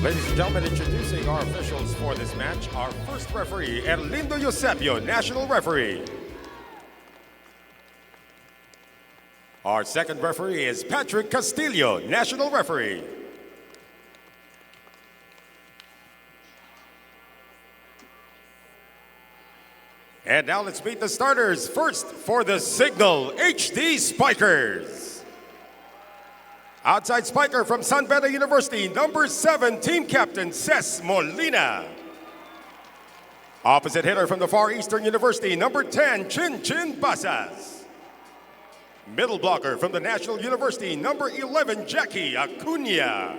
Ladies and gentlemen, introducing our officials for this match. Our first referee, Erlindo Eusebio, national referee. Our second referee is Patrick Castillo, national referee. And now let's meet the starters. First, for the Cignal HD Spikers. Outside spiker from San Beda University, number 7, team captain, Ces Molina. Opposite hitter from the Far Eastern University, number 10, Chin Chin Basas. Middle blocker from the National University, number 11, Jackie Acuna.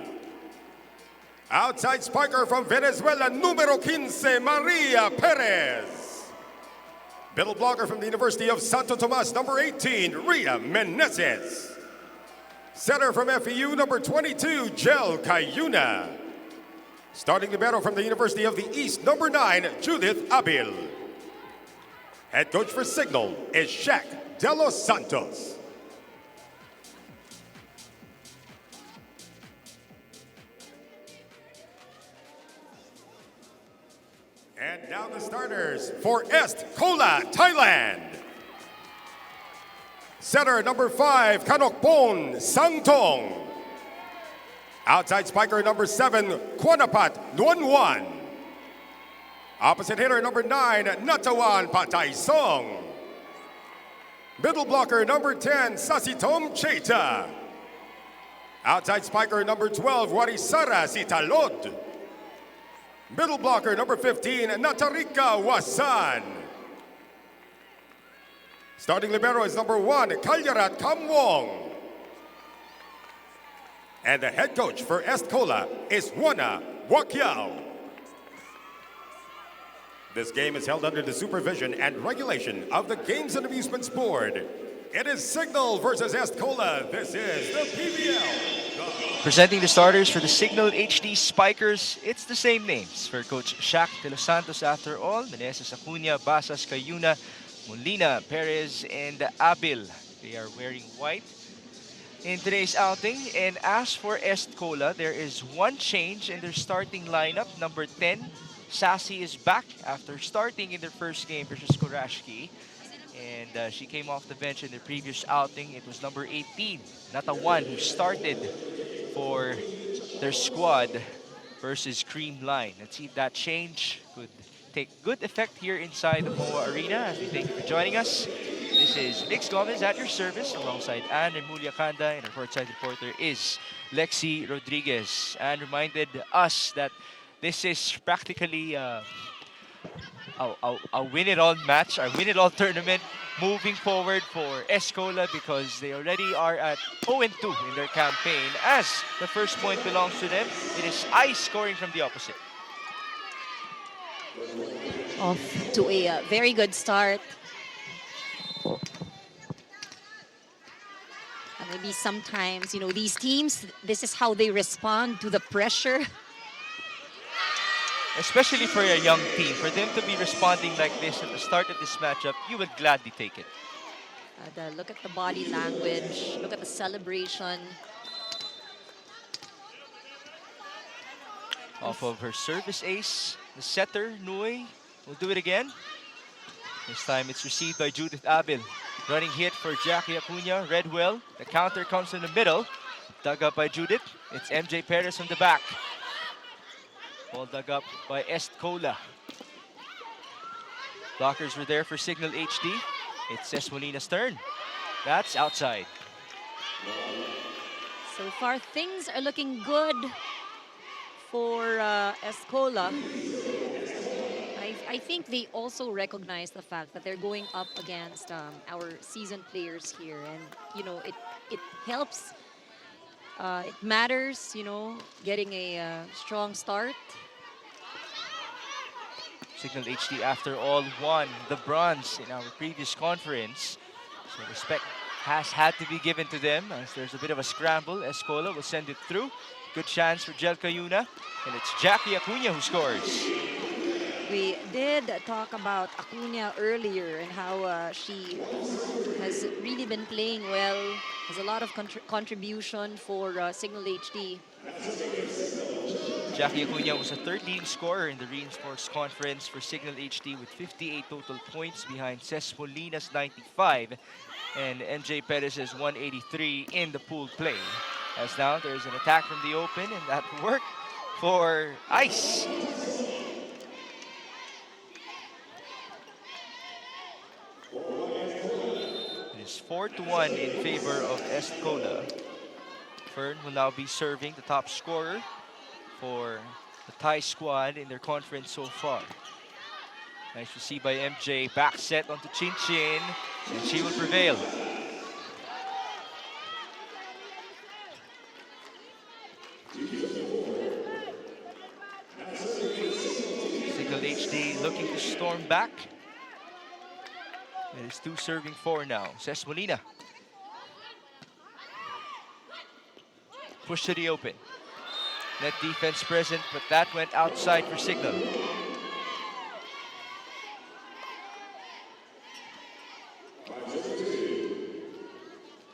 Outside spiker from Venezuela, numero 15, Maria Perez. Middle blocker from the University of Santo Tomas, number 18, Rhea Menezes. Center from FEU, number 22, Jel Cayuna. Starting libero from the University of the East, number 9, Judith Abil. Head coach for Cignal is Shaq De Los Santos. And now the starters for Est Cola, Thailand. Center number 5, Kanokpon Sangtong. Outside spiker number 7, Kwanapat Nuanwan. Opposite hitter number 9, Natawan Patay Song. Middle blocker number 10, Sasitom Cheta. Outside spiker number 12, Warisara Sitalod. Middle blocker number 15, Natarika Wasan. Starting libero is number 1, Kalyarat Kamwong. And the head coach for Est Cola is Juana Wakyao. This game is held under the supervision and regulation of the Games and Amusements Board. It is Cignal versus Est Cola. This is the PVL. Presenting the starters for the Cignal HD Spikers, it's the same names for Coach Shaq De Los Santos after all. Menezes, Acuna, Basas, Cayuna, Molina, Perez, and Abil. They are wearing white in today's outing. And as for Est Cola, there is one change in their starting lineup. Number 10, Sassy is back after starting in their first game versus Korashki. And she came off the bench in their previous outing. It was number 18, Natawan, who started for their squad versus Cream Line. Let's see if that change could take good effect here inside the MOA Arena. As we thank you for joining us. This is Mix Gomez at your service alongside Anne Remulia Kanda, and our courtside reporter is Lexi Rodriguez. Anne reminded us that this is practically a win-it-all match, a win-it-all tournament moving forward for Est Cola because they already are at 0-2 in their campaign. As the first point belongs to them, it is Ice scoring from the opposite. Off to a very good start. And maybe sometimes, you know, these teams, this is how they respond to the pressure. Especially for a young team, for them to be responding like this at the start of this matchup, you would gladly take it. Look at the body language, look at the celebration. Off of her service ace, the setter, Nui, will do it again. This time it's received by Judith Abil. Running hit for Jackie Acuna, Redwell. The counter comes in the middle. Dug up by Judith. It's MJ Perez from the back. Ball dug up by Est Cola. Blockers were there for Cignal HD. It's Ces Molina's turn. That's outside. So far, things are looking good for Est Cola. I think they also recognize the fact that they're going up against our seasoned players here. And, you know, it helps. It matters, you know, getting a strong start. Cignal HD, after all, won the bronze in our previous conference. So respect has had to be given to them as there's a bit of a scramble. Est Cola will send it through. Good chance for Jel Cayuna. And it's Jackie Acuna who scores. We did talk about Acuna earlier and how she has really been playing well, has a lot of contribution for Cignal HD. Jackie Acuna was the third leading scorer in the reinforced conference for Cignal HD with 58 total points behind Ces Molina's 95 and MJ Perez's 183 in the pool play. As now there's an attack from the open, and that worked for Ice. It is 4-1 in favor of Est Cola. Fern will now be serving, the top scorer for the Thai squad in their conference so far. Nice receive by MJ, back set onto Chin Chin, and she will prevail. Cignal HD looking to storm back. It is 2 serving 4 now. Ces Molina. Push to the open. Net defense present, but that went outside for Cignal.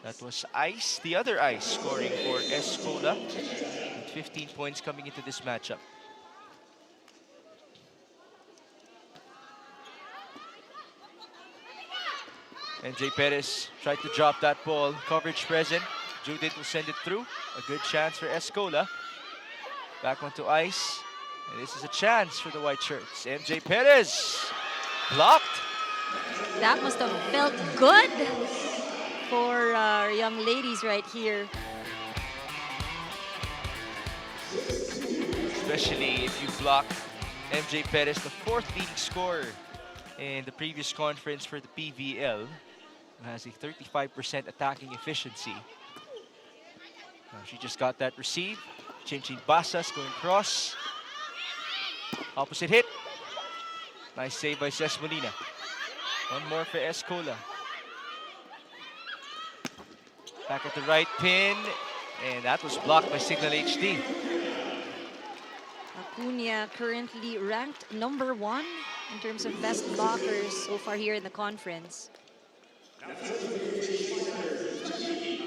That was Ice, the other Ice, scoring for Est Cola, with 15 points coming into this matchup. MJ Perez tried to drop that ball. Coverage present. Judith will send it through. A good chance for Est Cola. Back onto Ice. And this is a chance for the white shirts. MJ Perez blocked. That must have felt good for our young ladies right here. Especially if you block MJ Perez, the 4th leading scorer in the previous conference for the PVL, who has a 35% attacking efficiency. She just got that receive. Chinchin Basas going cross. Opposite hit. Nice save by Ces Molina. One more for Est Cola. Back at the right pin. And that was blocked by Cignal HD. Acuna currently ranked number 1 in terms of best blockers so far here in the conference.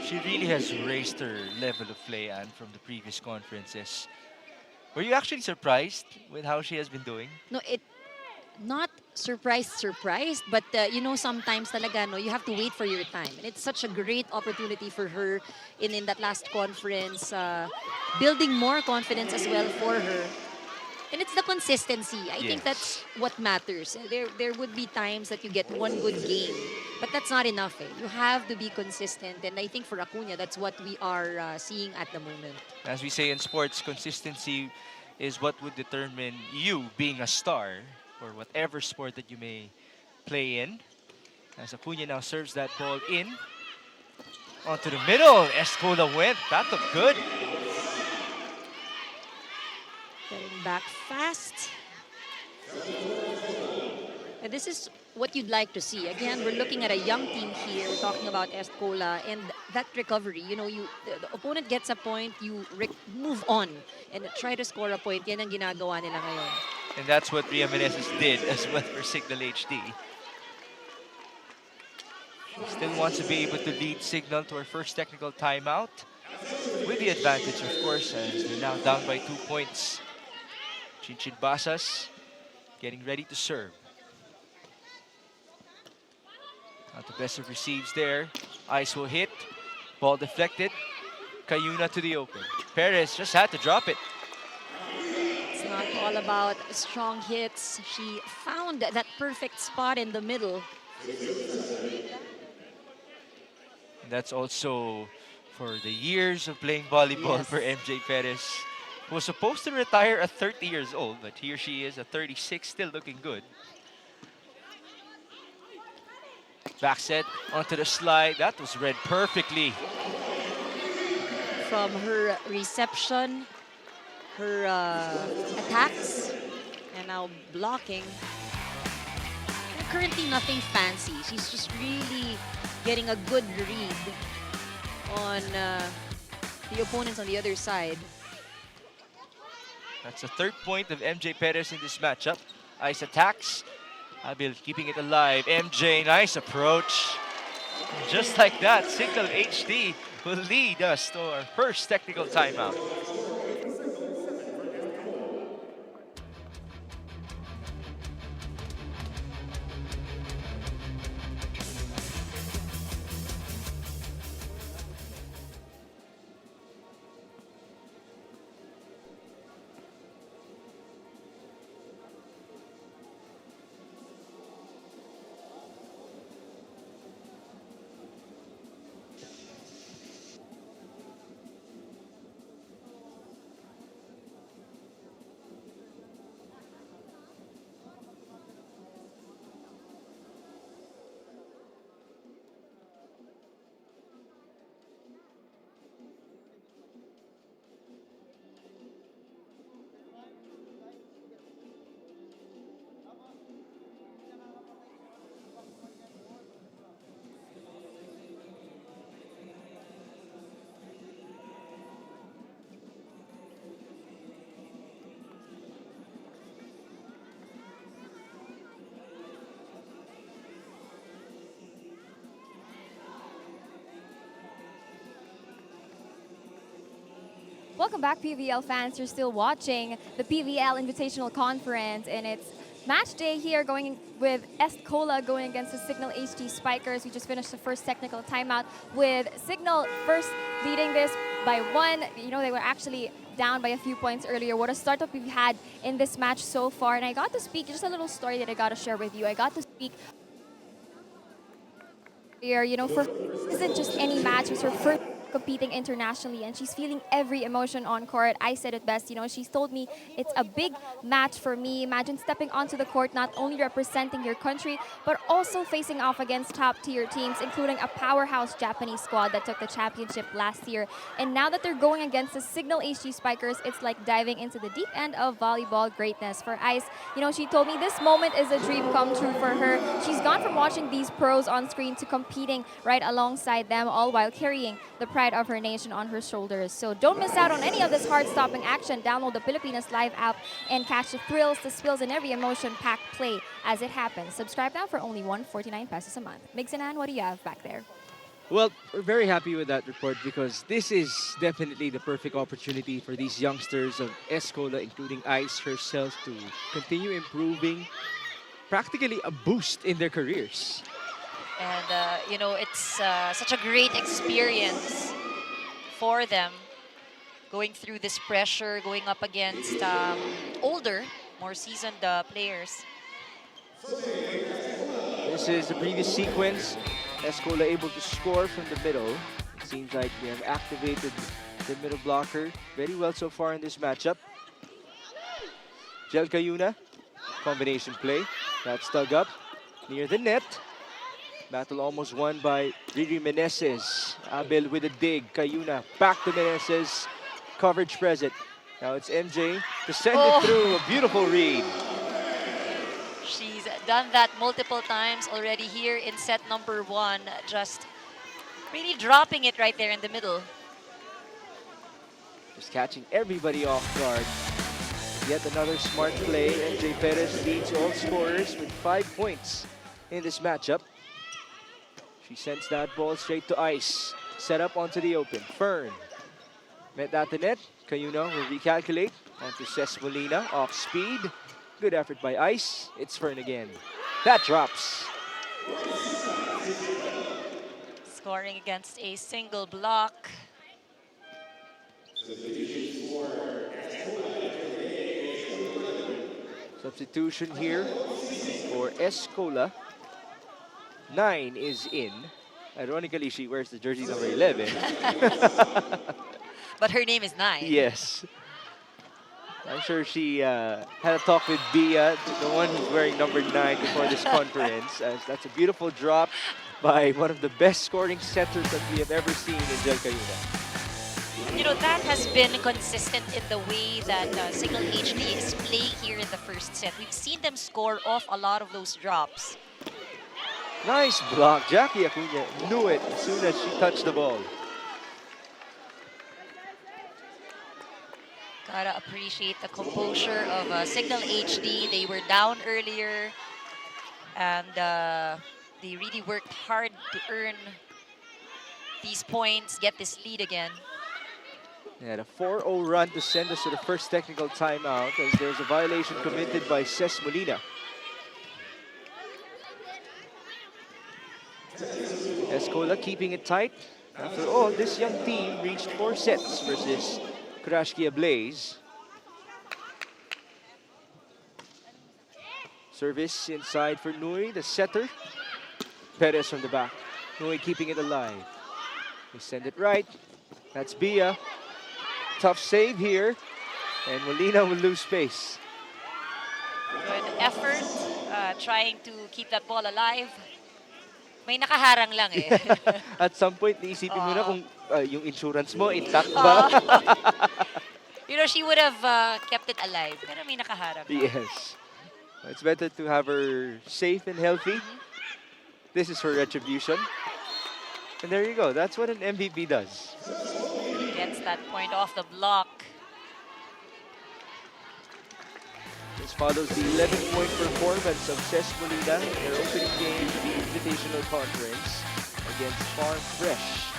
She really has raised her level of play, and from the previous conferences. Were you actually surprised with how she has been doing? No, not surprised, but you know, sometimes talaga, no, you have to wait for your time. And it's such a great opportunity for her in that last conference, building more confidence as well for her. And it's the consistency. I think that's what matters. There would be times that you get one good game, but that's not enough. You have to be consistent. And I think for Acuna, that's what we are seeing at the moment. As we say in sports, consistency is what would determine you being a star or whatever sport that you may play in. As Acuna now serves that ball in. Onto the middle. Est Cola went. That looked good. Getting back fast. And this is what you'd like to see. Again, we're looking at a young team here. We're talking about Est Cola and that recovery. You know, the opponent gets a point, you move on and try to score a point. Yan ang ginagawa nila ngayon. And that's what Ria Meneses did as well for Cignal HD. Still wants to be able to lead Cignal to our first technical timeout. With the advantage, of course, as they're now down by 2 points. Chinchin Basas getting ready to serve. Not the best of receives there. Ice will hit. Ball deflected. Cayuna to the open. Perez just had to drop it. It's not all about strong hits. She found that perfect spot in the middle. And that's also for the years of playing volleyball for MJ Perez, who was supposed to retire at 30 years old, but here she is at 36, still looking good. Back set onto the slide. That was read perfectly. From her reception, her attacks, and now blocking. And currently nothing fancy. She's just really getting a good read on the opponents on the other side. That's the 3rd point of MJ Perez in this matchup. Ice attacks. Abil keeping it alive. MJ, nice approach. And just like that, Cignal HD will lead us to our first technical timeout. Welcome back, PVL fans. You're still watching the PVL Invitational Conference, and it's match day here going with Est Cola going against the Cignal HD Spikers. We just finished the first technical timeout with Cignal first leading this by 1. You know, they were actually down by a few points earlier. What a startup we've had in this match so far. And I got to speak, just a little story that I got to share with you. I got to speak here, you know, for this isn't just any match, it's her first competing internationally, and she's feeling every emotion on court. I said it best, you know, she's told me it's a big match for me. Imagine stepping onto the court, not only representing your country, but also facing off against top tier teams, including a powerhouse Japanese squad that took the championship last year. And now that they're going against the Cignal HD Spikers, it's like diving into the deep end of volleyball greatness. For Ice, you know, she told me this moment is a dream come true for her. She's gone from watching these pros on screen to competing right alongside them, all while carrying the pride of her nation on her shoulders. So don't miss out on any of this heart-stopping action. Download the Pilipinas Live app and catch the thrills, the spills, and every emotion-packed play as it happens. Subscribe now for only 149 pesos a month. Migs and Ann, what do you have back there? Well, we're very happy with that report because this is definitely the perfect opportunity for these youngsters of Est Cola, including Ice herself, to continue improving, practically a boost in their careers. And, you know, it's such a great experience for them going through this pressure, going up against older, more seasoned players. This is the previous sequence. Est Cola able to score from the middle. It seems like they have activated the middle blocker very well so far in this matchup. Jel Cayuna, combination play. That's dug up near the net. Battle almost won by Riri Meneses. Abel with a dig. Cayuna back to Meneses. Coverage present. Now it's MJ to send it through. A beautiful read. She's done that multiple times already here in set number 1. Just really dropping it right there in the middle. Just catching everybody off guard. Yet another smart play. MJ Perez leads all scorers with 5 points in this matchup. She sends that ball straight to Ice. Set up onto the open. Fern. Met at the net. Cayuna will recalculate. Onto Ces Molina. Off speed. Good effort by Ice. It's Fern again. That drops. Scoring against a single block. Substitution here for Est Cola. 9 is in. Ironically, she wears the jersey number 11. But her name is 9. Yes. I'm sure she had a talk with Bia, the one who's wearing number 9 before this conference. As that's a beautiful drop by one of the best scoring setters that we have ever seen in Jel Cayuna. You know, that has been consistent in the way that Cignal HD is playing here in the first set. We've seen them score off a lot of those drops. Nice block. Jackie Acuna knew it as soon as she touched the ball. Gotta appreciate the composure of Cignal HD. They were down earlier, and they really worked hard to earn these points, get this lead again. They had a 4-0 run to send us to the first technical timeout as there's a violation committed by Ces Molina. Est Cola keeping it tight. After all, this young team reached 4 sets versus Kurashki Blaze. Service inside for Nui, the setter. Perez from the back. Nui keeping it alive. They send it right. That's Bia. Tough save here. And Molina will lose space. Good effort, trying to keep that ball alive. May nakaharang lang eh. At some point, naisipin mo na kung yung insurance mo intact ba? You know, she would have kept it alive. Pero may nakaharang. Yes. It's better to have her safe and healthy. This is her retribution. And there you go. That's what an MVP does. Gets that point off the block. This follows the 11-point performance of Ces Molina in their opening game of the Invitational Conference against Farm Fresh.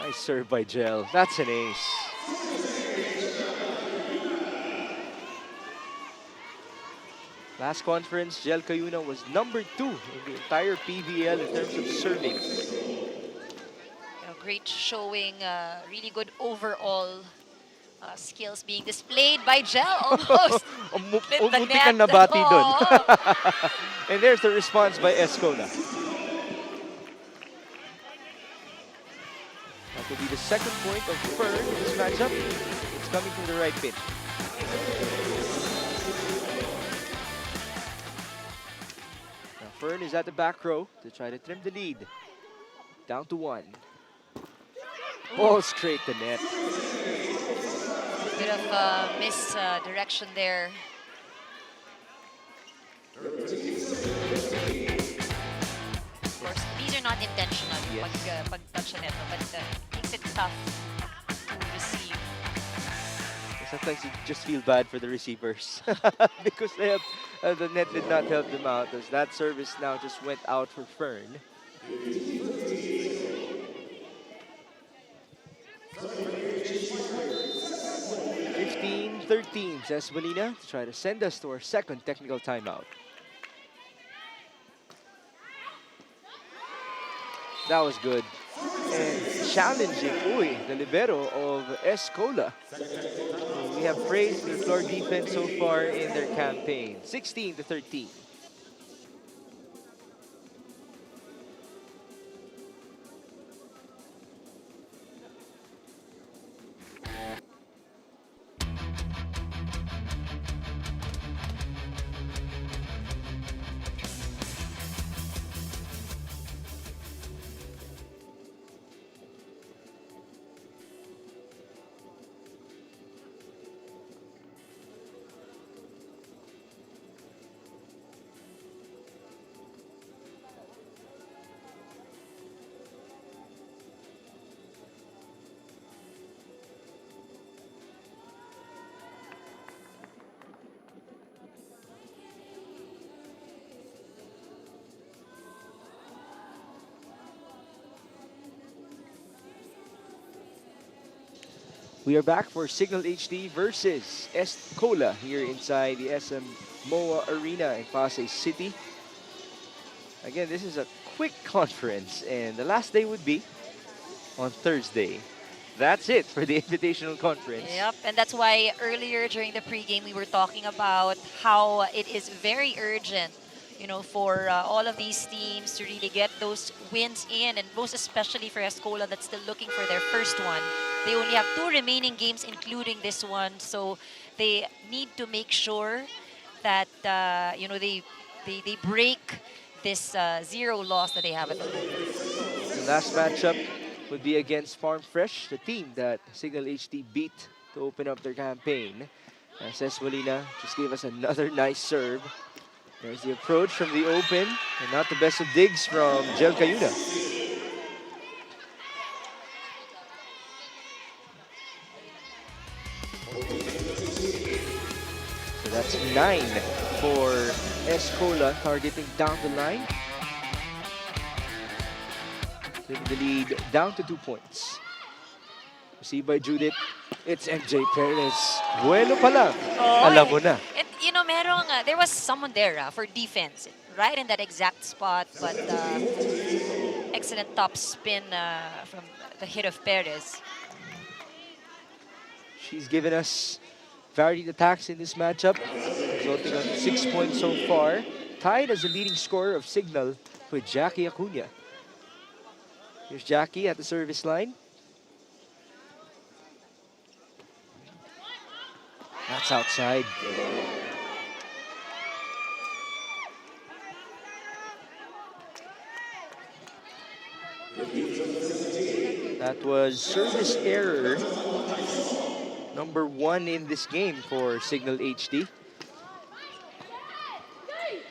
Nice serve by Gel. That's an ace. Last conference, Gel Cayuna was number 2 in the entire PVL in terms of serving. Great showing, really good overall skills being displayed by Gel. Almost hit the Munti net. kang nabati dun. Oo. And there's the response by Est Cola. That will be the second point of Fern in this matchup. It's coming from the right pin. Now Fern is at the back row to try to trim the lead. Down to 1. Ball straight to net. Bit of misdirection there. Of course, these are not intentional. Yes. Pag-touch na neto, but makes it tough to receive. Sometimes you just feel bad for the receivers because they have, the net did not help them out as that service now just went out for Fern. 15-13, says Molina to try to send us to our second technical timeout. That was good. And challenging, the libero of Est Cola. We have praised the floor defense so far in their campaign. 16-13. We are back for Cignal HD versus Est Cola here inside the SM MOA Arena in Pasay City. Again, this is a quick conference and the last day would be on Thursday. That's it for the Invitational Conference. Yep, and that's why earlier during the pregame we were talking about how it is very urgent, for all of these teams to really get those wins in, and most especially for Escola that's still looking for their first one. They only have 2 remaining games, including this one, so they need to make sure that they break this 0 loss that they have at the moment. The last matchup would be against Farm Fresh, the team that Cignal HD beat to open up their campaign. Says Molina just gave us another nice serve. There's the approach from the open, and not the best of digs from Gel Cayuna. So that's 9 for Est Cola, targeting down the line. Taking the lead down to 2 points. Received by Judith. It's MJ Perez. Bueno pa lang. Alam mo na. And there was someone there for defense, right in that exact spot, but excellent top spin from the hit of Perez. She's given us varied attacks in this matchup, resulting on 6 points so far. Tied as the leading scorer of Cignal with Jackie Acuna. Here's Jackie at the service line. That's outside. That was service error number 1 in this game for Cignal HD.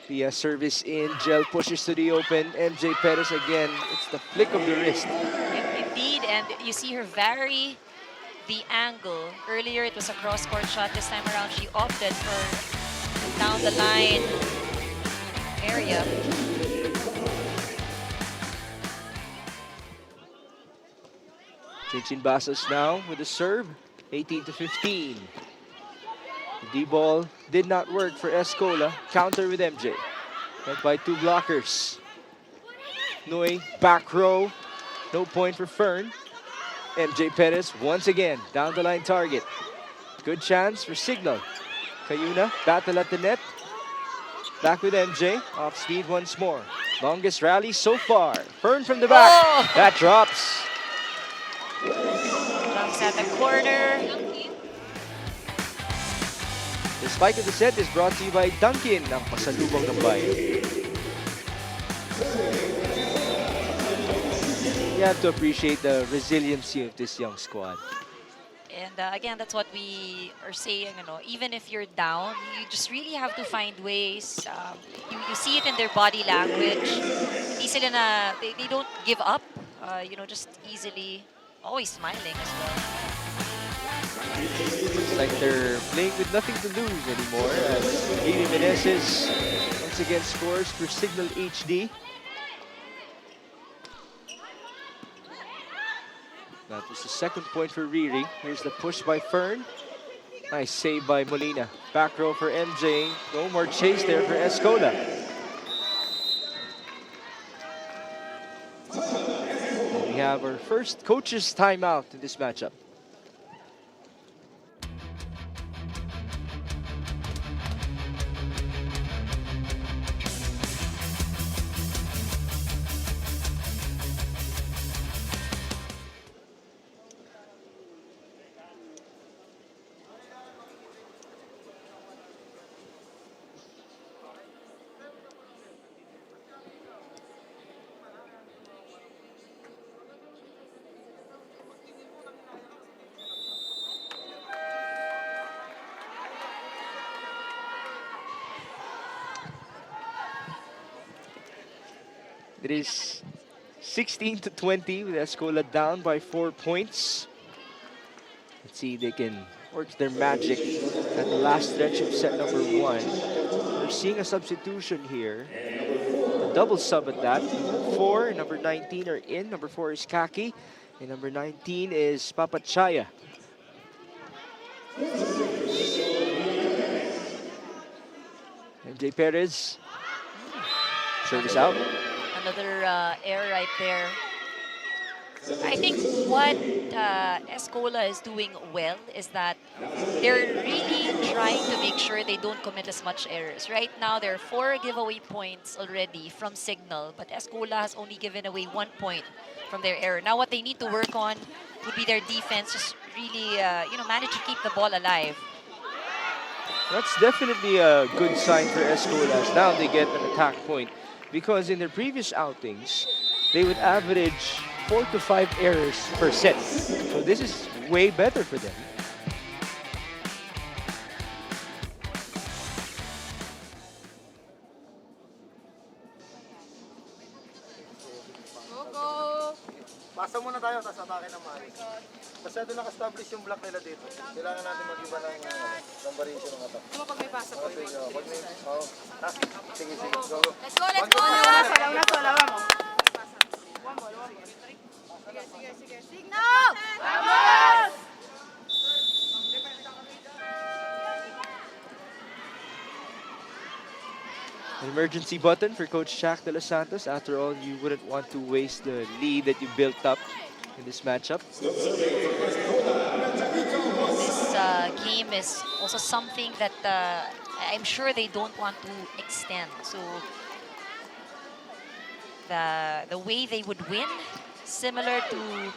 Via service in, Gel pushes to the open. MJ Perez again, it's the flick of the wrist. Indeed, and you see her vary the angle. Earlier it was a cross-court shot. This time around she opted for down the line area. Cincin Basas now with the serve, 18 to 15. The D-ball did not work for Est Cola. Counter with MJ. Led by two blockers. Nui, back row. No point for Fern. MJ Perez once again down the line target. Good chance for Cignal. Cayuna, battle at the net. Back with MJ, off speed once more. Longest rally so far. Fern from the back. Oh! That drops. Jumps at the corner. The spike of the set is brought to you by Dunkin, ang pasalubong ng bayan. You have to appreciate the resiliency of this young squad. And again, that's what we are saying, even if you're down, you just really have to find ways. You see it in their body language. Hindi sila they don't give up, just easily, always smiling as well. It's like they're playing with nothing to lose anymore as Riri Meneses once again scores for Cignal HD. That was the second point for Riri. Here's the push by Fern. Nice save by Molina. Back row for MJ. No more chase there for Est Cola. We have our first coach's timeout in this matchup. It is 16 to 20 with Est Cola down by 4 points. Let's see if they can work their magic at the last stretch of set number 1. We're seeing a substitution here. A double sub at that. Number 4 and number 19 are in. Number 4 is Kaki. And number 19 is Papachaya. MJ Perez. Service out. Another error right there. I think what Est Cola is doing well is that they're really trying to make sure they don't commit as much errors. Right now, there are 4 giveaway points already from Cignal, but Est Cola has only given away 1 point from their error. Now, what they need to work on would be their defense, just really, manage to keep the ball alive. That's definitely a good sign for Est Cola as now they get an attack point. Because in their previous outings, they would average 4 to 5 errors per set. So this is way better for them. Pasa muna tayo, tapos atake ng maayos. Masyado naka-establish yung block nila dito. Kailangan natin mag-iba ng variation ng attack. Pag may pasa po. Pag may, sige, go. Let's go, let's go! Salamat mo. One more. Sige. Signal! Vamos! An emergency button for Coach Shaq de los Santos. After all, you wouldn't want to waste the lead that you built up in this matchup. This game is also something that I'm sure they don't want to extend. So the way they would win, similar to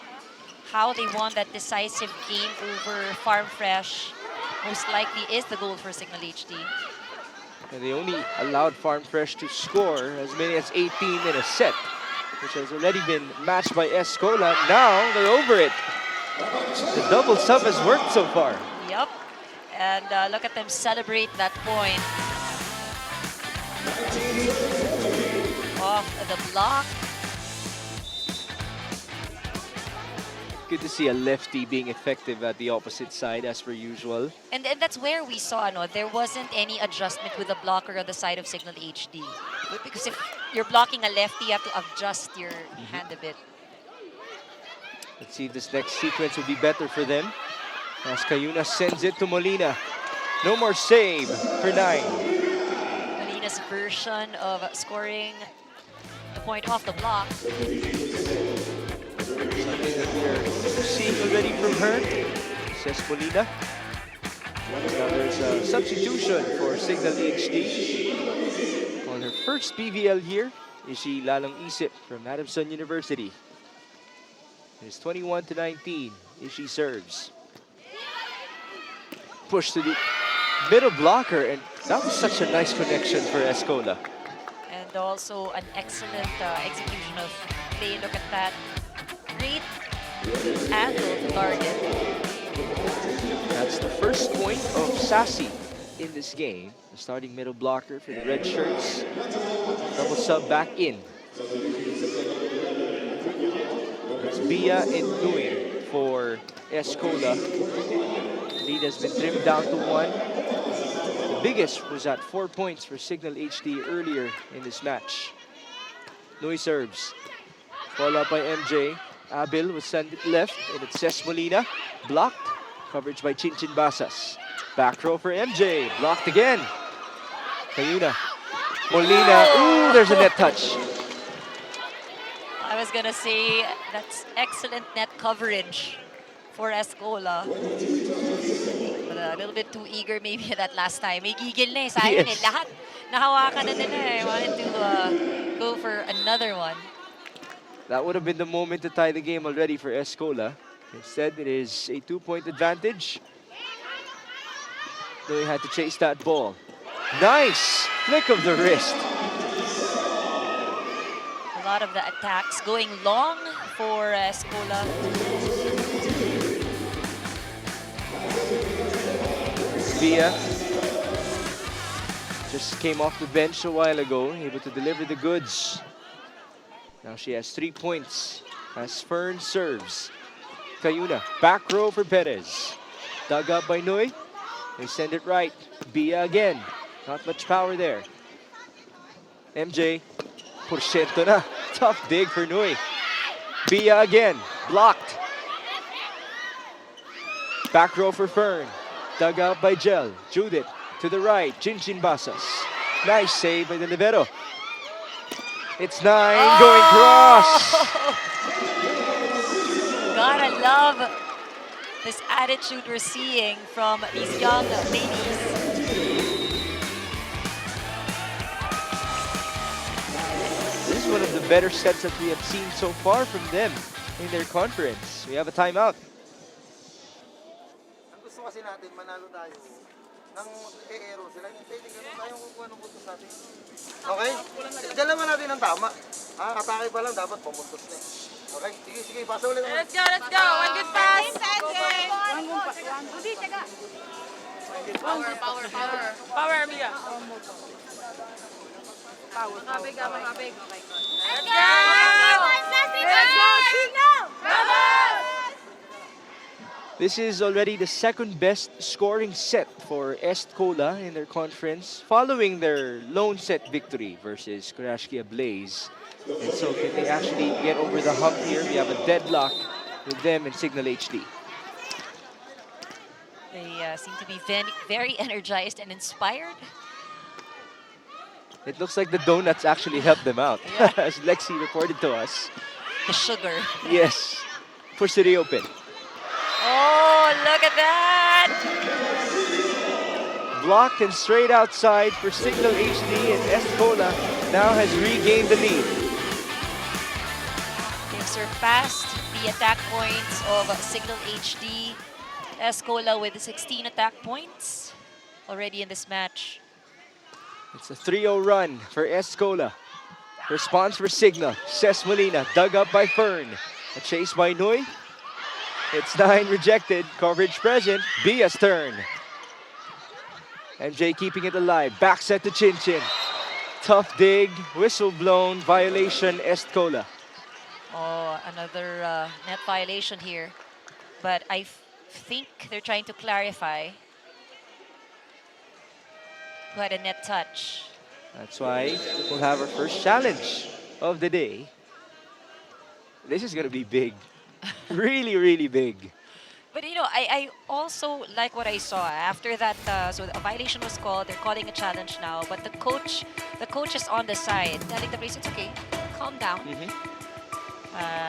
how they won that decisive game over Farm Fresh, most likely is the goal for Cignal HD. And they only allowed Farm Fresh to score as many as 18 in a set, which has already been matched by Est Cola. Now they're over it. The double sub has worked so far. Yep. And look at them celebrate that point. Off the block. Good to see a lefty being effective at the opposite side as per usual. And that's where we saw, there wasn't any adjustment with the blocker on the side of Cignal HD. Because if you're blocking a lefty, you have to adjust your hand a bit. Let's see if this next sequence will be better for them. As Cayuna sends it to Molina. No more save for 9. Molina's version of scoring the point off the block. Something that we're seeing already from her, says Molina. Now there's a substitution for Cignal HD. On her first PVL here is she Lalong Isip from Adamson University. It's 21-19 as she serves. Push to the middle blocker, and that was such a nice connection for Est Cola. And also an excellent execution of play. Look at that. Great angle to target. That's the first point of Sassy in this game. The starting middle blocker for the red shirts. Double sub back in. It's Bia and Nui for Est Cola. Lead has been trimmed down to 1. The biggest was at 4 points for Cignal HD earlier in this match. Nui serves. Follow up by MJ. Abil will send it left, and it's Ces Molina. Blocked. Coverage by Chinchin Basas. Back row for MJ. Blocked again. Cayuna. Molina. Ooh, there's a net touch. I was gonna say that's excellent net coverage for Est Cola. But a little bit too eager maybe that last time. May gigil na eh. Sayang eh. Yes. Lahat nahawakan na nila eh. Wanted to go for another one. That would have been the moment to tie the game already for Est Cola. Instead, it is a 2-point advantage. Though he had to chase that ball. Nice flick of the wrist. A lot of the attacks going long for Est Cola. Bia just came off the bench a while ago, able to deliver the goods. Now she has 3 points as Fern serves. Cayuna, back row for Perez. Dug up by Nui. They send it right. Bia again. Not much power there. MJ, porsyento na. Tough dig for Nui. Bia again, blocked. Back row for Fern. Dug out by Gel. Judith to the right. Chinchin Basas. Nice save by the libero. It's 9 going cross. Gotta love this attitude we're seeing from these young ladies. This is one of the better sets that we have seen so far from them in their conference. We have a timeout. Ang gusto kasi natin, manalo tayo. Nang e-aero sila, hindi ganun tayong kukuha ng puntos natin. Okay? Diyan naman natin ang tama. Atake pa lang, dapat pumuntos na eh. Okay? Sige, sige, pasa ulit. Let's go, let's go. One good pass. Power. Power, Mia. Power. Mabig, mabig. Let's go! Let's go, Cignal! Vamos! This is already the second best scoring set for Est Cola in their conference, following their lone set victory versus Kurashki Blaze. And so can they actually get over the hump here? We have a deadlock with them and Cignal HD. They seem to be very energized and inspired. It looks like the donuts actually helped them out, Yeah. as Lexi reported to us. The sugar. Yes, for City Open. Oh, look at that! Blocked and straight outside for Cignal HD, and Est Cola now has regained the lead. They've surpassed the attack points of Cignal HD. Est Cola with 16 attack points already in this match. It's a 3-0 run for Est Cola. Response for Cignal. Ces Molina dug up by Fern. A chase by Nui. It's 9 rejected. Coverage present. Bia's turn. MJ keeping it alive. Back set to Chin Chin. Tough dig. Whistle blown. Violation Est Cola. Oh, another net violation here. But I think they're trying to clarify who had a net touch. That's why we'll have our first challenge of the day. This is going to be big. Really, really big. But I also like what I saw after that. So a violation was called. They're calling a challenge now. But the coach is on the side, telling the players, "It's okay, calm down."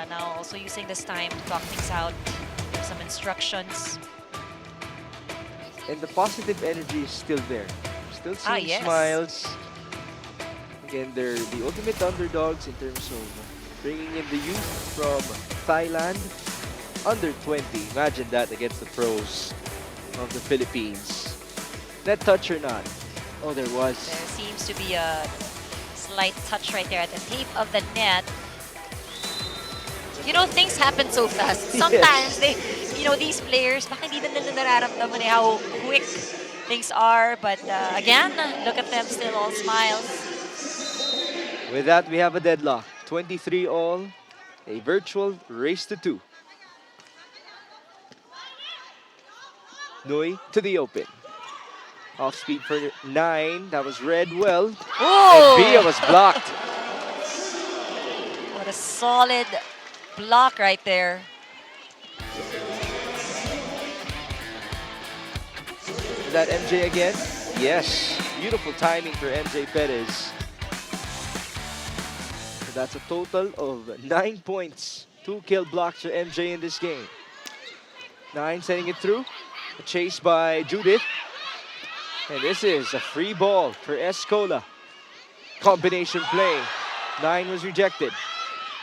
Now also using this time to talk things out, give some instructions. And the positive energy is still there. Still seeing Yes. smiles. Again, they're the ultimate underdogs in terms of bringing in the youth from Thailand. Under 20. Imagine that against the pros of the Philippines. Net touch or not? Oh, there was. There seems to be a slight touch right there at the tape of the net. Things happen so fast. Sometimes these players, baka hindi na nila nararamdaman how quick things are. But again, look at them, still all smiles. With that, we have a deadlock. 23 all. A virtual race to 2. Nui to the open. Off speed for 9. That was read well. And Bia was blocked. What a solid block right there. Is that MJ again? Yes. Beautiful timing for MJ Perez. So that's a total of 9 points. 2 kill blocks for MJ in this game. 9 sending it through. A chase by Judith. And this is a free ball for Est Cola. Combination play. 9 was rejected.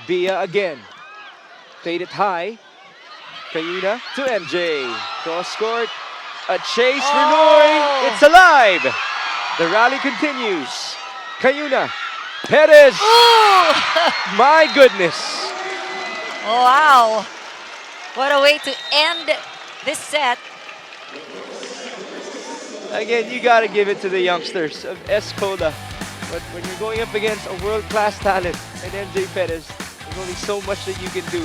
Bia again. Played it high. Kayuna to MJ. Cross court. A chase for Noy. It's alive. The rally continues. Kayuna. Perez. My goodness. Oh, wow. What a way to end this set. Again, you gotta give it to the youngsters of Est Cola. But when you're going up against a world-class talent and MJ Perez, there's only so much that you can do.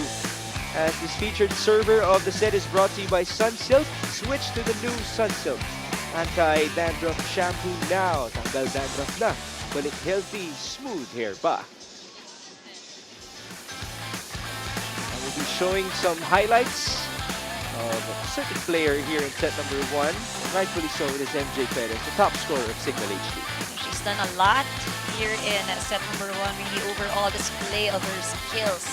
As this featured server of the set is brought to you by Sunsilk. Switch to the new Sunsilk. Anti-dandruff shampoo now. Tanggal dandruff na. Balik healthy, smooth hair pa. I will be showing some highlights of a certain player here in set number 1. And rightfully so, it is MJ Perez, the top scorer of Cignal HD. She's done a lot here in set number 1. Really overall display of her skills.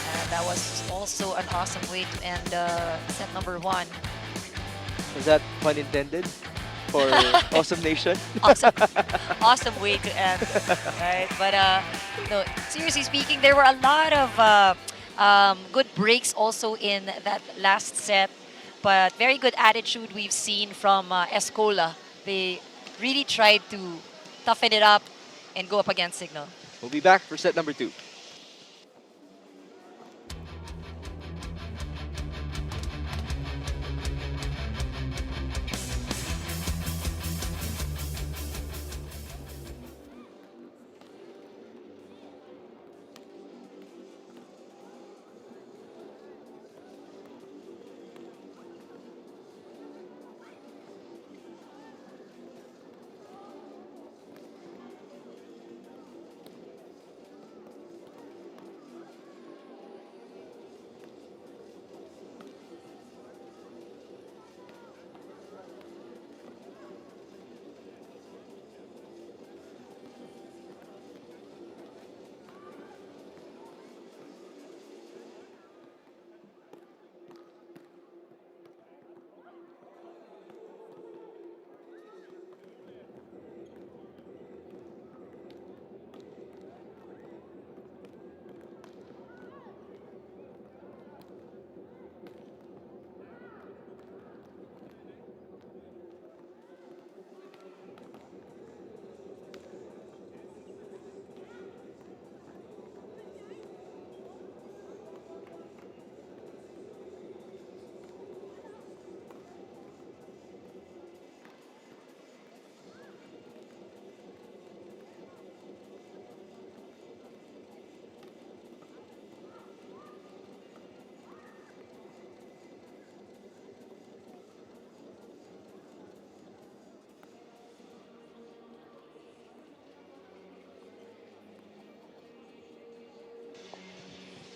And that was also an awesome way to end set number 1. Was that pun intended? For Awesome Nation? Awesome way to end, right? But no, seriously speaking, there were a lot of good breaks also in that last set, but very good attitude we've seen from Est Cola. They really tried to toughen it up and go up against Cignal. We'll be back for set number 2.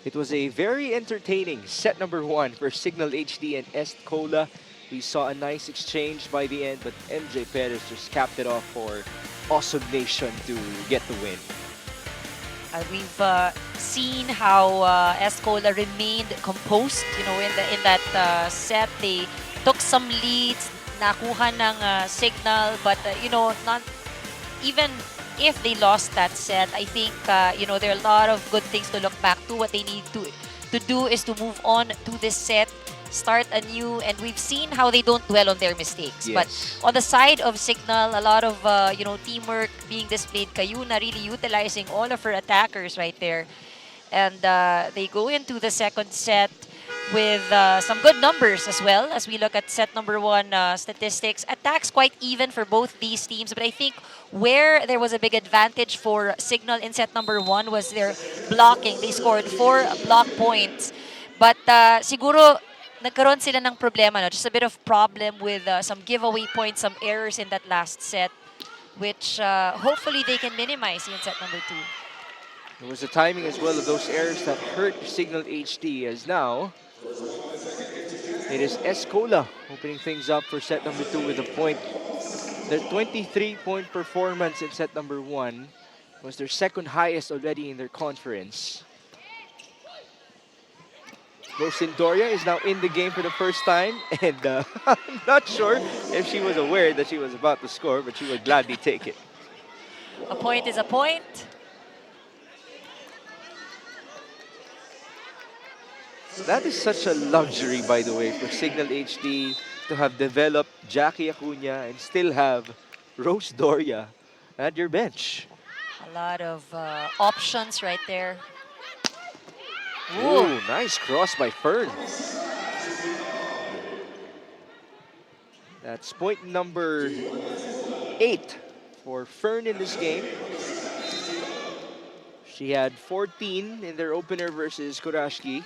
It was a very entertaining set number 1 for Cignal HD and Est Cola. We saw a nice exchange by the end, but MJ Perez just capped it off for Awesome Nation to get the win. We've seen how Escola remained composed. You know, in that set, they took some leads, nakuha ng Cignal, but you know, not even if they lost that set, I think you know, there are a lot of good things to look back to. What they need to do is to move on to this set, start anew, and we've seen how they don't dwell on their mistakes. Yes. But on the side of Cignal, a lot of you know, teamwork being displayed. Kayuna really utilizing all of her attackers right there, and they go into the second set with some good numbers as well. As we look at set number 1 statistics, attacks quite even for both these teams, but I think where there was a big advantage for Cignal in set number 1 was their blocking. They scored 4 block points, but siguro nagkaroon sila ng problema, no? Just a bit of problem with some giveaway points, some errors in that last set, which hopefully they can minimize in set number 2. It was the timing as well of those errors that hurt Cignal HD, as now it is Est Cola opening things up for set number 2 with a point. Their 23-point performance in set number 1 was their second highest already in their conference. Rosin Doria is now in the game for the first time, and I'm not sure if she was aware that she was about to score, but she would gladly take it. A point is a point. That is such a luxury, by the way, for Cignal HD to have developed Jackie Acuna and still have Rose Doria at your bench. A lot of options right there. Ooh, nice cross by Fern. That's point number 8 for Fern in this game. She had 14 in their opener versus Kurashki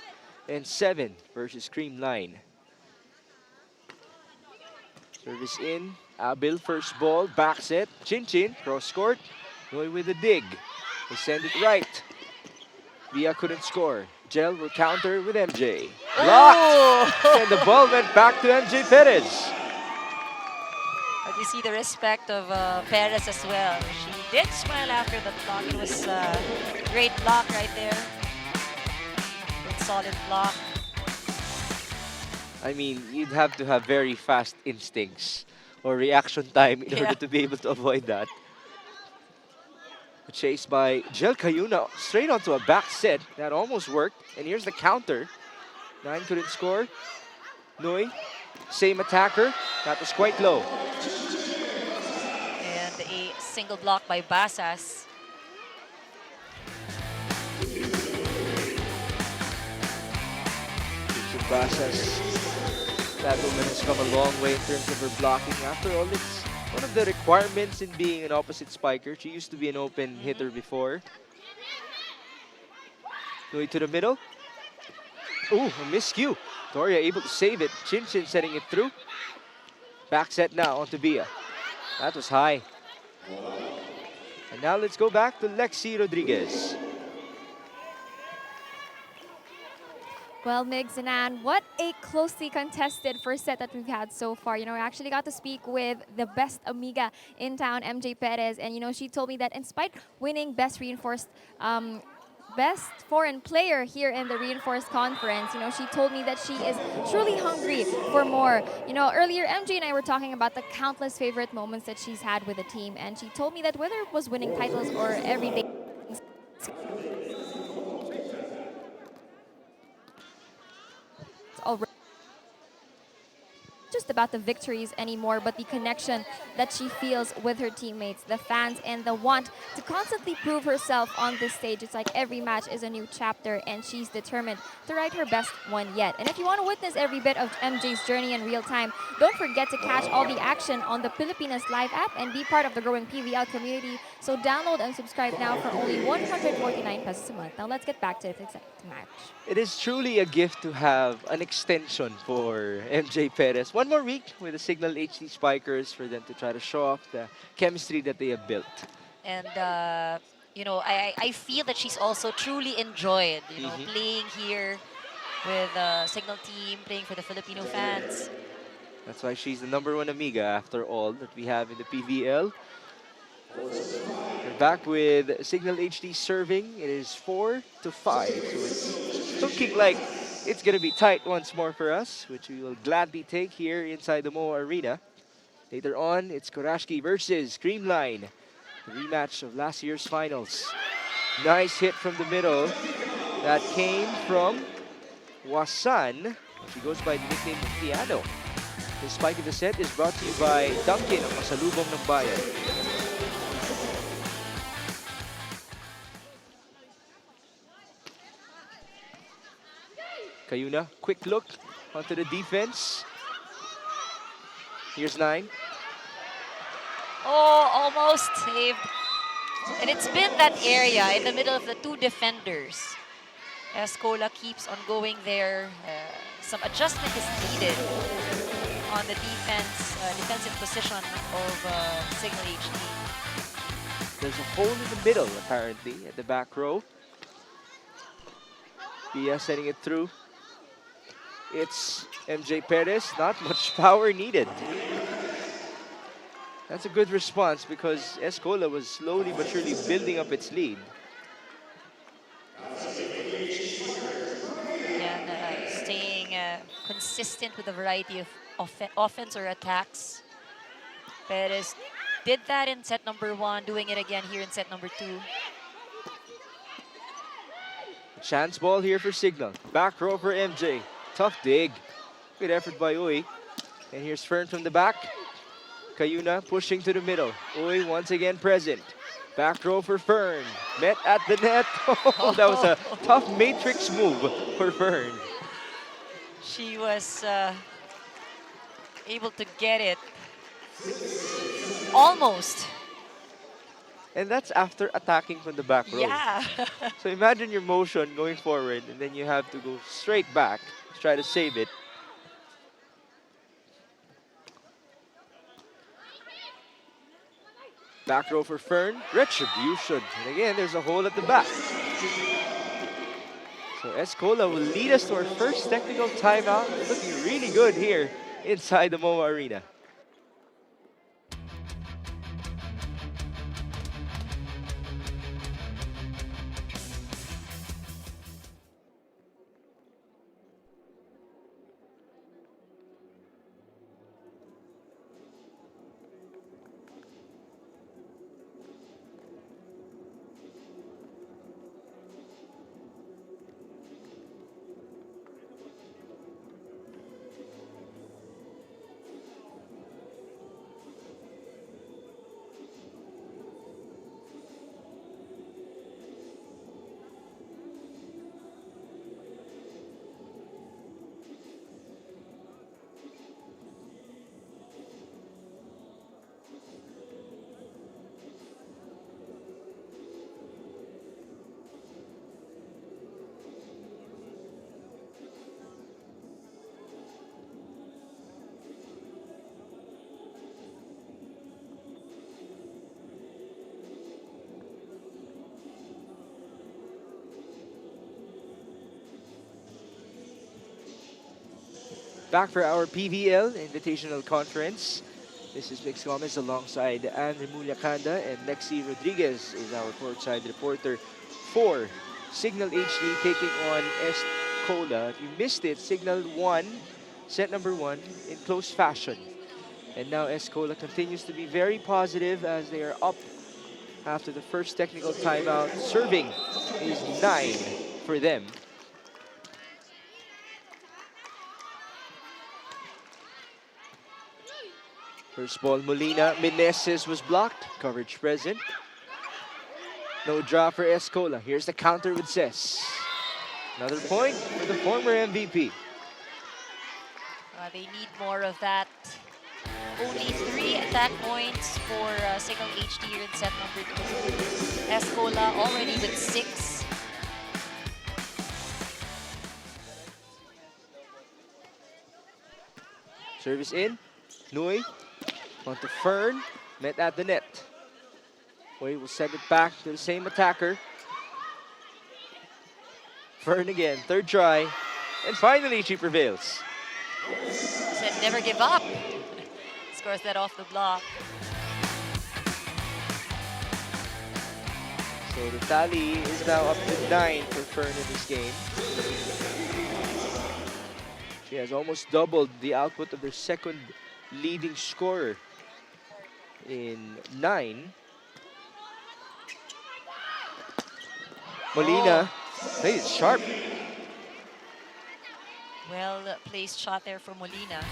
and 7 versus Creamline. Service in. Abil, first ball, back set. Chin Chin, cross court. Going with a dig. They send it right. Via couldn't score. Gel will counter with MJ. Blocked! And the ball went back to MJ Perez. But you see the respect of Perez as well. She did smile after the block. It was a great block right there. Good solid block. I mean, you'd have to have very fast instincts or reaction time in order to be able to avoid that. Chased by Gel Kayuna straight onto a back set. That almost worked. And here's the counter. 9 couldn't score. Nui, same attacker. That was quite low. And a single block by Basas. Basas. That woman has come a long way in terms of her blocking. After all, it's one of the requirements in being an opposite spiker. She used to be an open hitter before. Nui to the middle. Ooh, a miscue. Doria able to save it. Chin Chin setting it through. Back set now onto Bia. That was high. And now let's go back to Lexi Rodriguez. Well, Migs and Ann, what a closely contested first set that we've had so far. You know, I actually got to speak with the best amiga in town, MJ Perez, and you know, she told me that in spite winning best reinforced, best foreign player here in the reinforced conference, you know, she told me that she is truly hungry for more. You know, earlier MJ and I were talking about the countless favorite moments that she's had with the team, and she told me that whether it was winning titles or everyday already just about the victories anymore, but the connection that she feels with her teammates, the fans, and the want to constantly prove herself on this stage. It's like every match is a new chapter, and she's determined to write her best one yet. And if you want to witness every bit of MJ's journey in real time, don't forget to catch all the action on the Pilipinas Live app and be part of the growing PVL community. So download and subscribe now for only 149 pesos a month. Now let's get back to the exact match. It is truly a gift to have an extension for MJ Perez. One more week with the Cignal HD Spikers for them to try to show off the chemistry that they have built. And you know, I feel that she's also truly enjoyed, you know, Mhm. playing here with the Signal team, playing for the Filipino fans. That's why she's the #1 Amiga after all that we have in the PVL. We're back with Cignal HD serving. It is 4-5, so it's looking like it's gonna be tight once more for us, which we will gladly take here inside the MOA Arena. Later on, it's Korashki versus Creamline, the rematch of last year's finals. Nice hit from the middle. That came from Wasan. She goes by the nickname of Piano. The spike of the set is brought to you by Dunkin of Pasalubong ng Bayan. Kayuna, quick look onto the defense. Here's 9. Oh, almost saved. And it's been that area in the middle of the two defenders. Est Cola keeps on going there. Some adjustment is needed on the defensive position of Signal HD. There's a hole in the middle, apparently, at the back row. Pia sending it through. It's MJ Perez. Not much power needed. That's a good response because Est Cola was slowly but surely building up its lead. And staying consistent with a variety of offense or attacks. Perez did that in set number 1, doing it again here in set number 2. Chance ball here for Cignal. Back row for MJ. Tough dig. Good effort by Uy. And here's Fern from the back. Kayuna pushing to the middle. Uy once again present. Back row for Fern. Met at the net. Oh, that was a tough matrix move for Fern. She was able to get it. Almost. And that's after attacking from the back row. Yeah. So imagine your motion going forward and then you have to go straight back to try to save it. Back row for Fern. Retribution. And again, there's a hole at the back. So Est Cola will lead us to our first technical timeout. It's looking really good here inside the MOA Arena. Back for our PVL Invitational Conference. This is Mix Gomez alongside Anne Remulla-Kanda and Lexi Rodriguez is our courtside reporter for Cignal HD taking on Est Cola. If you missed it, Cignal won set number 1 in close fashion. And now Est Cola continues to be very positive as they are up after the first technical timeout. Serving is 9 for them. First ball, Molina. Meneses was blocked. Coverage present. No draw for Est Cola. Here's the counter with Ses. Another point for the former MVP. They need more of that. Only 3 attack points for Signal HD here in set number 2. Est Cola already with 6. Service in. Nui. On to Fern. Met at the net. Uy will send it back to the same attacker. Fern again, third try. And finally, she prevails. Said never give up. Scores that off the block. So the tally is now up to 9 for Fern in this game. She has almost doubled the output of their second leading scorer in 9. Molina played it sharp. Well placed shot there for Molina.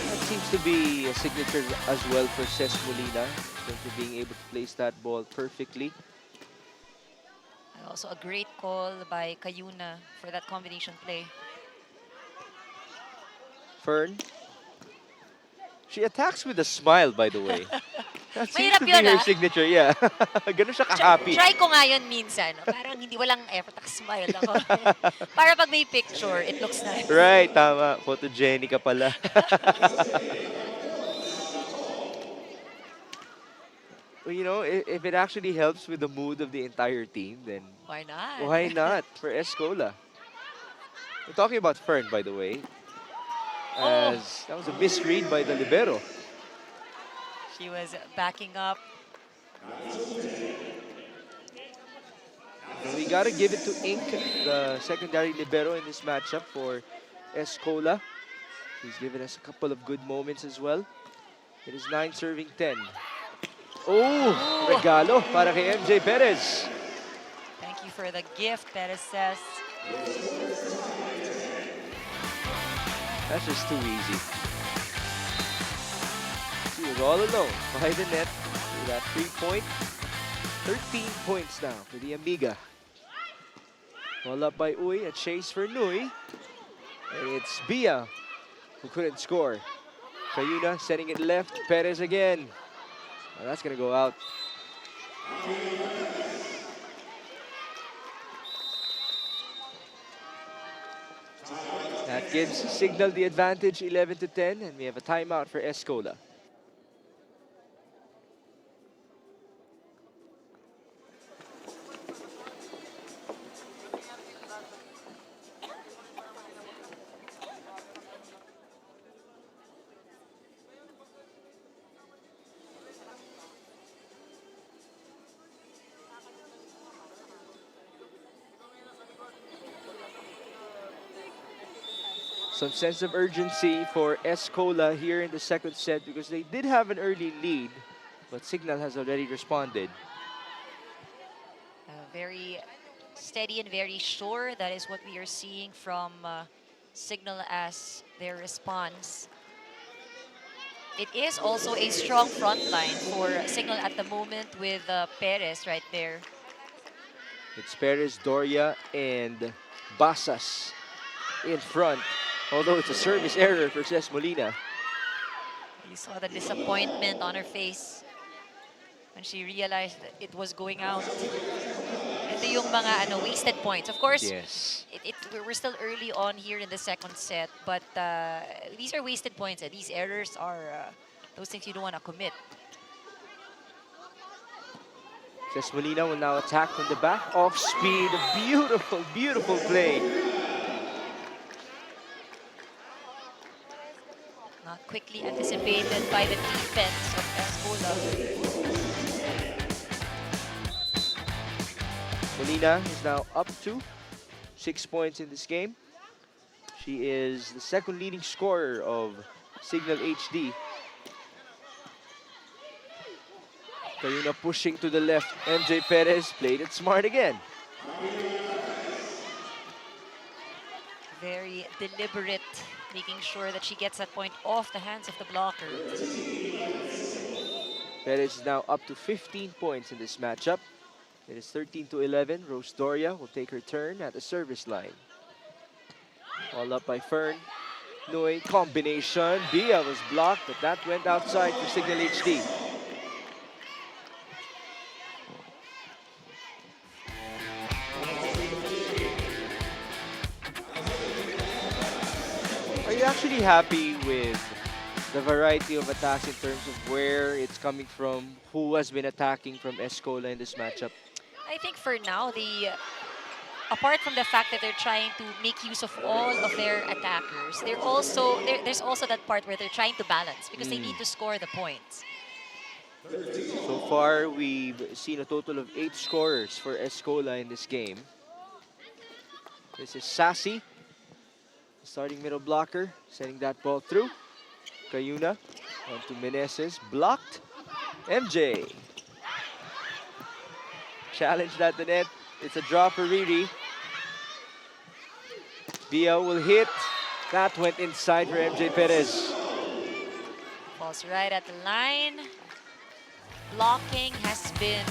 That seems to be a signature as well for Ces Molina, in terms of being able to place that ball perfectly. Also a great call by Cayuna for that combination play. Fern. She attacks with a smile, by the way. That seems Mahirap to be yun, her ah. signature, yeah. Ganun siya ka-happy. Try ko nga yun minsan. Parang hindi walang effort. Smile ako. Para pag may picture, it looks nice. Right, tama. Photogenic ka pala. Well, you know, if it actually helps with the mood of the entire team, then Why not? why not for Est Cola? We're talking about Fern, by the way. As that was a misread by the libero. She was backing up. And we gotta give it to Ink, the secondary libero in this matchup for Est Cola. He's given us a couple of good moments as well. It is 9 serving 10. Oh, regalo para kay MJ Perez. Thank you for the gift, Perez says. That's just too easy. She was all alone by the net with that 3-point. 13 points now for the Amiga. Ball up by Uy, a chase for Nui. And it's Bia who couldn't score. Cayuna setting it left, Perez again. Oh, that's gonna go out. That gives Cignal the advantage, 11-10, and we have a timeout for Est Cola. Some sense of urgency for Est Cola here in the second set because they did have an early lead, but Cignal has already responded. Very steady and very sure. That is what we are seeing from Cignal as their response. It is also a strong front line for Cignal at the moment with Perez right there. It's Perez, Doria, and Basas in front. Although it's a service error for Ces Molina. You saw the disappointment on her face when she realized that it was going out. Ito yung mga wasted points. Of course, Yes. we're still early on here in the second set, but these are wasted points. These errors are those things you don't want to commit. Ces Molina will now attack from the back. Off speed. Beautiful, beautiful play. Not quickly anticipated by the defense of Est Cola. Molina is now up to 6 points in this game. She is the second leading scorer of Cignal HD. Cayuna pushing to the left. MJ Perez played it smart again. Very deliberate, making sure that she gets that point off the hands of the blocker. Perez is now up to 15 points in this matchup. It is 13-11. Rose Doria will take her turn at the service line. All up by Fern. Nui, combination. Bia was blocked, but that went outside for Cignal HD. Are you actually happy with the variety of attacks in terms of where it's coming from, who has been attacking from Est Cola in this matchup? I think for now, apart from the fact that they're trying to make use of all of their attackers, there's also that part where they're trying to balance because they need to score the points. So far, we've seen a total of 8 scorers for Est Cola in this game. This is Sassy, starting middle blocker, sending that ball through. Cayuna onto Meneses, blocked. MJ. Challenged at the net. It's a draw for Riri. Via will hit. That went inside for MJ Perez. Falls right at the line. Blocking has been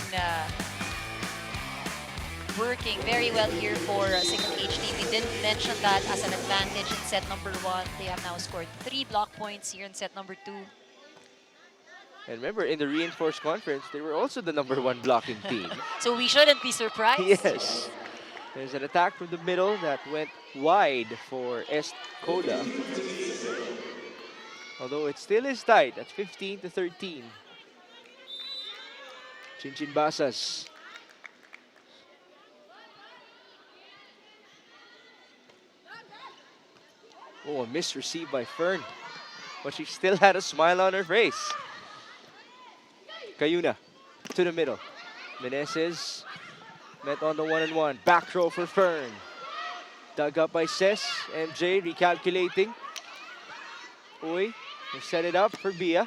working very well here for Cignal HD. We didn't mention that as an advantage in set number 1. They have now scored 3 block points here in set number 2. And remember, in the reinforced conference, they were also the #1 blocking team. So we shouldn't be surprised. Yes. There's an attack from the middle that went wide for Est Cola. Although it still is tight at 15-13. Chinchin Basas. Oh, a miss received by Fern. But she still had a smile on her face. Cayuna to the middle. Meneses met on the 1-on-1. Back row for Fern. Dug up by Ses. MJ recalculating. Uy, they set it up for Bia.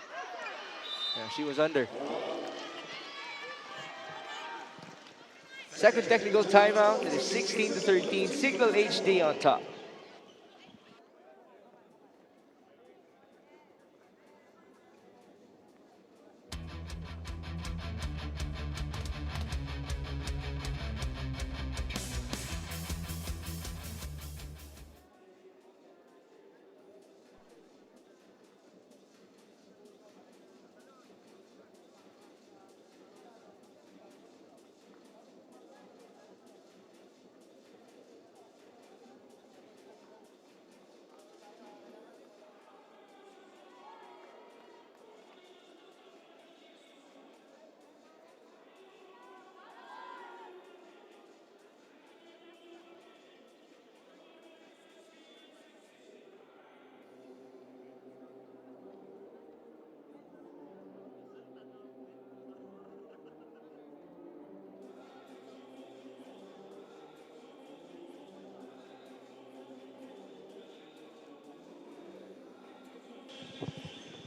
Yeah, she was under. Second technical timeout. It is 16-13. Cignal HD on top.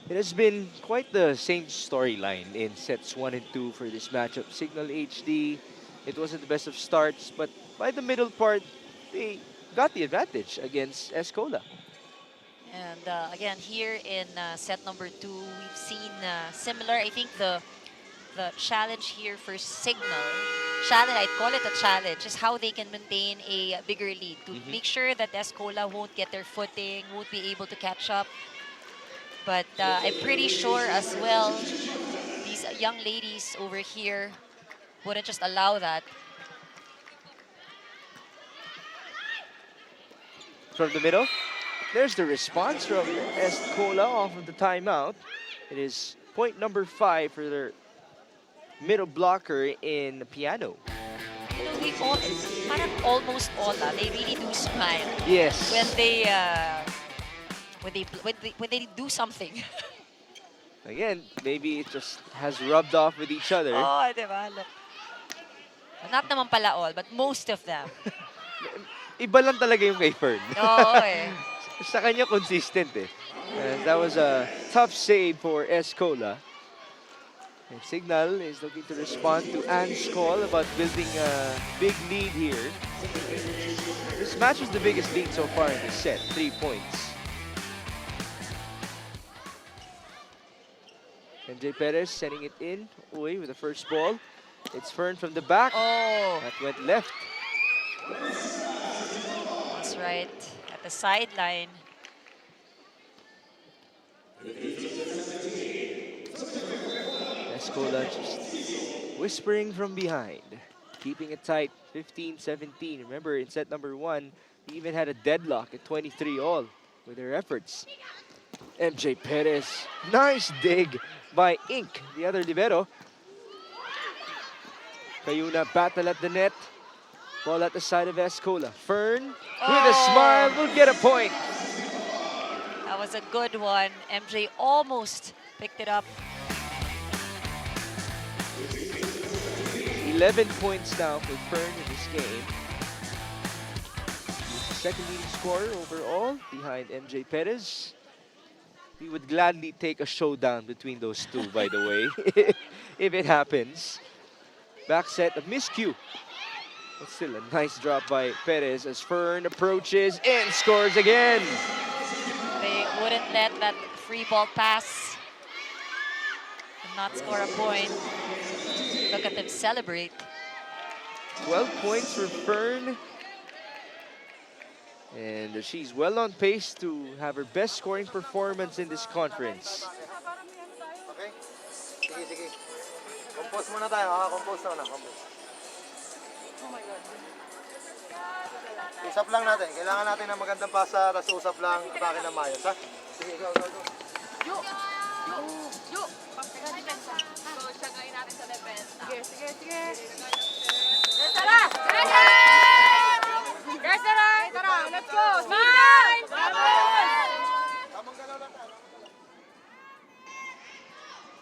It has been quite the same storyline in sets 1 and 2 for this matchup. Cignal HD, it wasn't the best of starts, but by the middle part, they got the advantage against Est Cola. And again, here in set number 2, we've seen similar. I think the challenge here for Cignal, challenge, I'd call it a challenge, is how they can maintain a bigger lead to make sure that Est Cola won't get their footing, won't be able to catch up. But I'm pretty sure as well, these young ladies over here wouldn't just allow that. From the middle, there's the response from Est Cola off of the timeout. It is point number 5 for their middle blocker in Piano. You know, we all, parang almost all, they really do smile Yes. when they when they do something. Again, maybe it just has rubbed off with each other. Oh, diba? Look. Not naman pala all, but most of them. Iba lang talaga yung kay Fern. Oo eh. Sa kanya consistent eh. And that was a tough save for Est Cola. And Cignal is looking to respond to Anne's call about building a big lead here. This match is the biggest lead so far in this set, 3 points. MJ Perez sending it in. Uy, with the first ball. It's Fern from the back. Oh, That went left. that's right. At the sideline. Est Cola just whispering from behind. Keeping it tight, 15-17. Remember, in set number 1, they even had a deadlock at 23 all with their efforts. MJ Perez. Nice dig by Ink, the other libero. Cayuna battle at the net. Ball at the side of Est Cola. Fern with a smile will get a point. That was a good one. MJ almost picked it up. 11 points now for Fern in this game. He's the second leading scorer overall behind MJ Perez. We would gladly take a showdown between those two, by the way, if it happens. Back set, a miscue. But still a nice drop by Perez as Fern approaches and scores again. They wouldn't let that free ball pass and not score a point. Look at them celebrate. 12 points for Fern. And she's well on pace to have her best scoring performance in this conference. Okay? Sige, sige. Compose muna tayo, ha? Compose na. Compose. Usap lang natin. Kailangan natin ng magandang pasa, tapos usap lang, atake ng mayos, ha? Sige, go. Siyagayin natin sa depensa. Sige. Tara, let's go! Smile!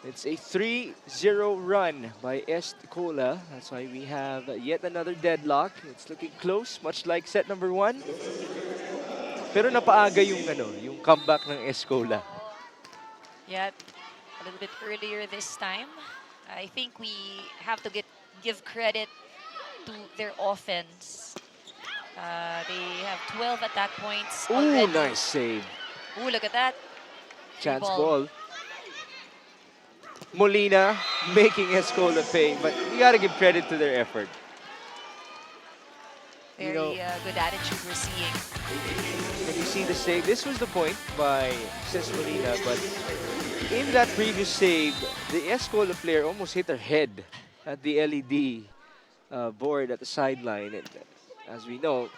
It's a 3-0 run by Est Cola. That's why we have yet another deadlock. It's looking close, much like set number 1. Pero napaaga yung comeback ng Est Cola. Yet a little bit earlier this time. I think we have to give credit to their offense. They have 12 attack points already. Ooh, nice save. Ooh, look at that. Chance Ball. ball. Molina making Est Cola pay, but you gotta give credit to their effort. Very good attitude we're seeing. Can you see the save? This was the point by Cesc Molina, but in that previous save, the Est Cola player almost hit her head at the LED board at the sideline. And as we know,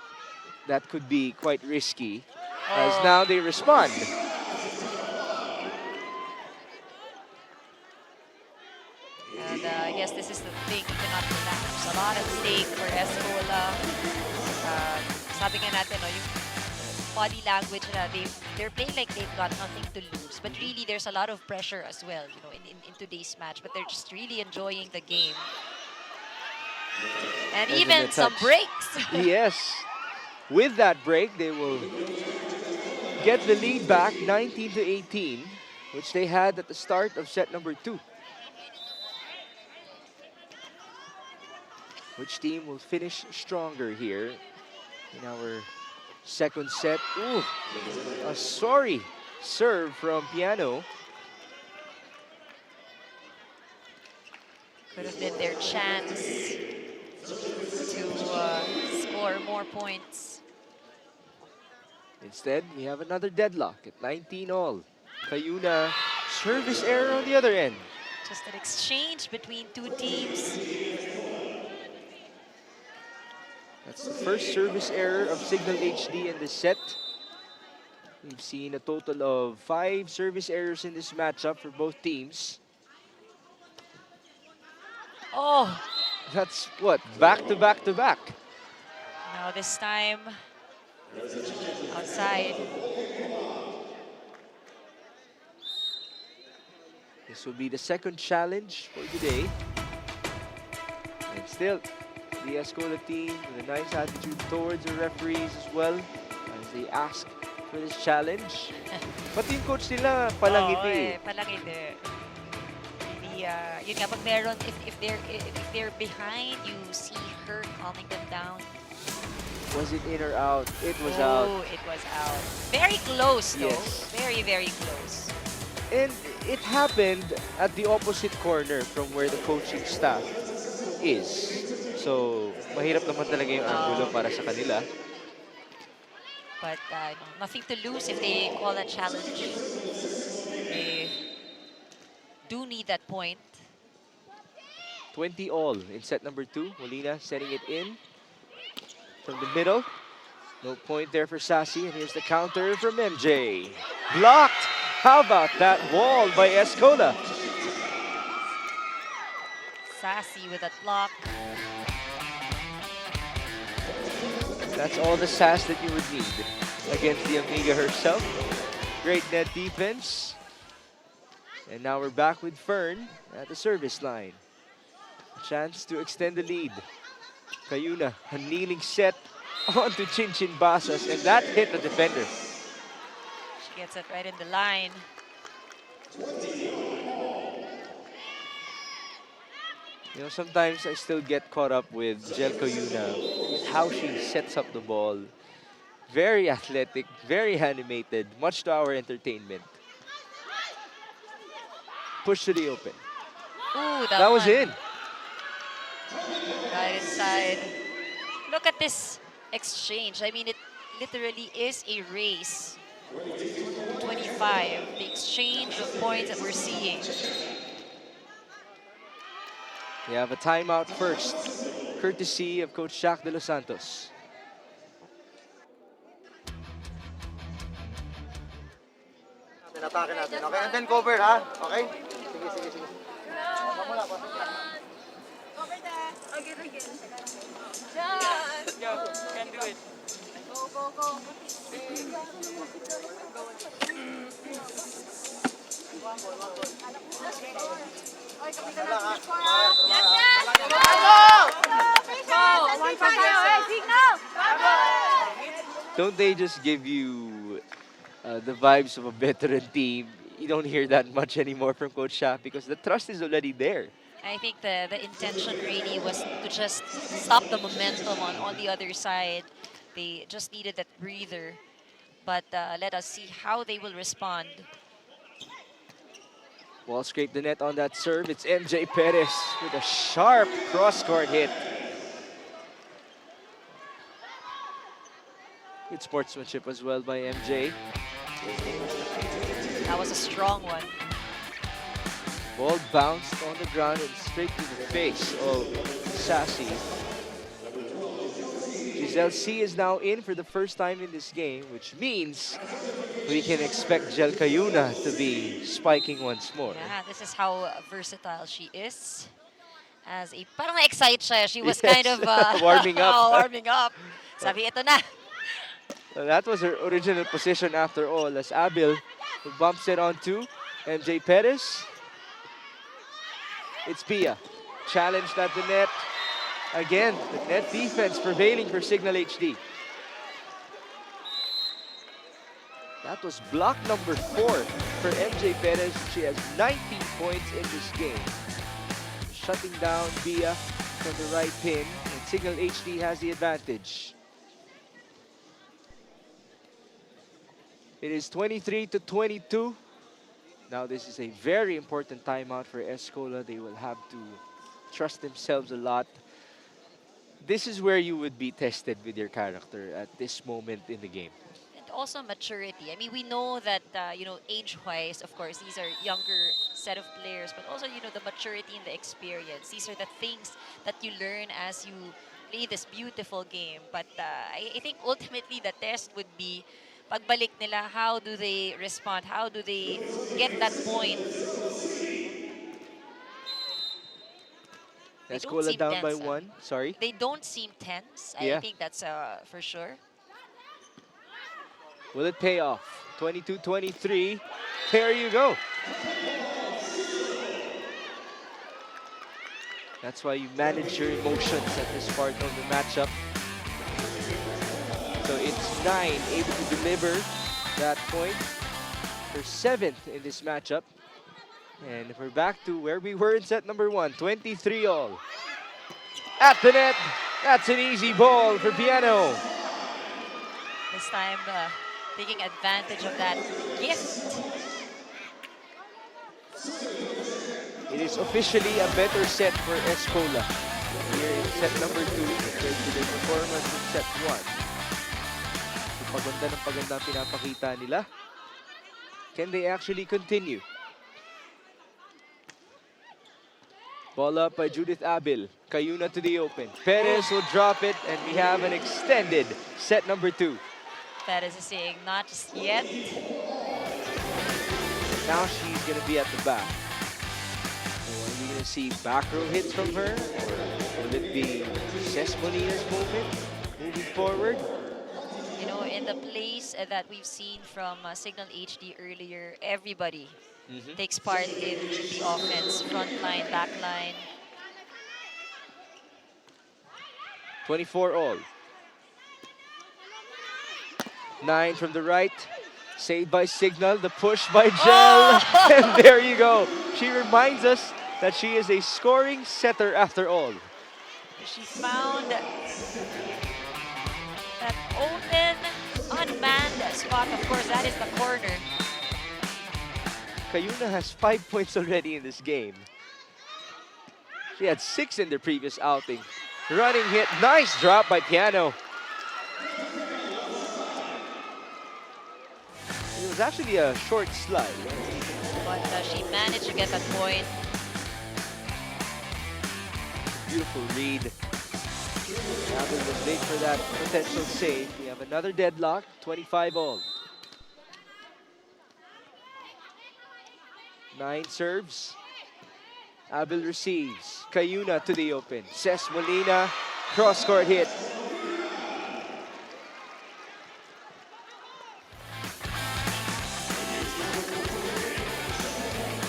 that could be quite risky, as now they respond. And I guess this is the thing, you cannot relax. A lot at stake for Est Cola. Sabi nga natin, yung body language na they're playing like they've got nothing to lose. But really, there's a lot of pressure as well, in today's match. But they're just really enjoying the game. And There's even a some touch. breaks. Yes. With that break, they will get the lead back 19-18, which they had at the start of set number 2. Which team will finish stronger here in our second set? Ooh, a sorry serve from Piano. Could have been their chance to score more points. Instead, we have another deadlock at 19-all. Cayuna, service error on the other end. Just an exchange between two teams. That's the first service error of Cignal HD in this set. We've seen a total of 5 service errors in this matchup for both teams. Oh, That's what? Back to back to back. now this time outside. This will be the second challenge for today. And still, the Est Cola team with a nice attitude towards the referees as well as they ask for this challenge. Pati yung coach nila palangiti. Palangiti. Really, yun nga, pag meron, if they're behind, you see her calming them down. Was it in or out? It was out. Oh, it was out. Very close, though. Yes. Very, very close. And it happened at the opposite corner from where the coaching staff is. So, mahirap naman talaga yung angulo para sa kanila. But nothing to lose if they call a challenge. They do need that point. 20-all in set number 2. Molina setting it in from the middle. No point there for Sassy. And here's the counter from MJ. Blocked How about that wall by Est Cola? Sassy with that block. That's all the sass that you would need against the Amiga herself. Great net defense. And now we're back with Fern at the service line. Chance to extend the lead. Cayuna, a kneeling set onto Chin Basas, and that hit the defender. She gets it right in the line. You know, sometimes I still get caught up with Jel Cayuna, how she sets up the ball. Very athletic, very animated, much to our entertainment. Push to the open. Ooh, That was one. in. Right inside. Look at this exchange. I mean, it literally is a race. 25, the exchange of points that we're seeing. We have a timeout first, courtesy of Coach Shaq de los Santos. Atake natin, okay? And then cover, ha? Okay? Sige, sige, sige. Pamula, pamula. Over there. Again. Just. Go, you can do it. Go. Oy, kapitan natin. Yes! Go! One pa tayo, Cignal! Don't they just give you the vibes of a veteran team? You don't hear that much anymore from Coach Shaq because the trust is already there. I think the intention really was to just stop the momentum on the other side. They just needed that breather. But let us see how they will respond. Ball scraped the net on that serve. It's MJ Perez with a sharp cross-court hit. Good sportsmanship as well by MJ. That was a strong one. Ball bounced on the ground and straight to the face of Sassy. Giselle C is now in for the first time in this game, which means we can expect Jel Cayuna to be spiking once more. Yeah, this is how versatile she is. As a parang na-excite siya. She was Yes, kind of warming up. warming up. Sabi, ito na. So that was her original position after all, as Abil who bumps it onto MJ Perez. It's Pia. Challenged at the net. Again, the net defense prevailing for Cignal HD. That was block number 4 for MJ Perez. She has 19 points in this game. Shutting down Pia from the right pin, and Cignal HD has the advantage. It is 23-22. Now this is a very important timeout for Est Cola. They will have to trust themselves a lot. This is where you would be tested with your character at this moment in the game. And also maturity. I mean, we know that, age-wise, of course, these are younger set of players, but also, the maturity and the experience. These are the things that you learn as you play this beautiful game. But I think ultimately the test would be pagbalik nila, how do they respond? How do they get that point? Est Cola down by 1. Sorry. They don't seem tense. Yeah. I think that's for sure. Will it pay off? 22-23. There you go. That's why you manage your emotions at this part of the matchup. So it's 9 able to deliver that point. Her 7th in this matchup. And we're back to where we were in set number 1, 23-all. At the net, that's an easy ball for Piano. This time, taking advantage of that gift. It is officially a better set for Est Cola here in set number 2 compared to their performance in set 1. Paganda ng paganda pinapakita nila. Can they actually continue? Ball up by Judith Abil. Cayuna to the open. Perez will drop it, and we have an extended set number 2. Perez is saying, not just yet. Now she's going to be at the back. So are we going to see back row hits from her? Or will it be Ces Molina's moment moving forward? You know, in the plays that we've seen from Cignal HD earlier, everybody takes part in the offense, front line, back line. 24 all. 9 from the right. Saved by Cignal. The push by Gel. And there you go. She reminds us that she is a scoring setter after all. She found that open, unmanned spot. Of course, that is the corner. Cayuna has 5 points already in this game. She had 6 in the previous outing. Running hit. Nice drop by Piano. It was actually a short slide. But she managed to get that point. Beautiful read. Abel was late for that potential save. We have another deadlock. 25 all. 9 serves. Abel receives. Cayuna to the open. Ces Molina. Cross-court hit.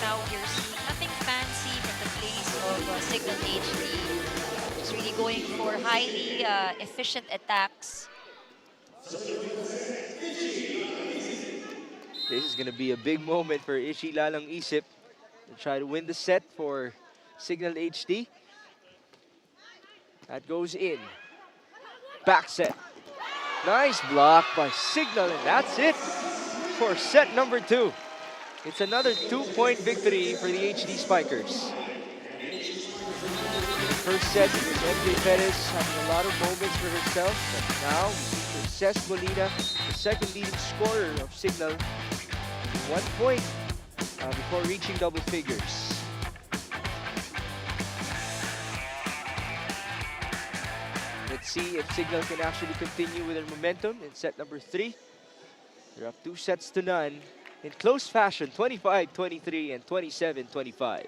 Now you're seeing nothing fancy from the plays of Cignal HD. Just really going for highly efficient attacks. This is going to be a big moment for Ishi Lalang Isip to try to win the set for Cignal HD. That goes in. Back set. Nice block by Cignal, and that's it for set number 2. It's another 2-point victory for the HD Spikers. In the first set, it was MJ Perez having a lot of moments for herself, but now we see Ces Molina, the second leading scorer of Cignal, 1 point before reaching double figures. Let's see if Cignal can actually continue with their momentum in set number 3. They're up 2 sets to none in close fashion, 25-23 and 27-25.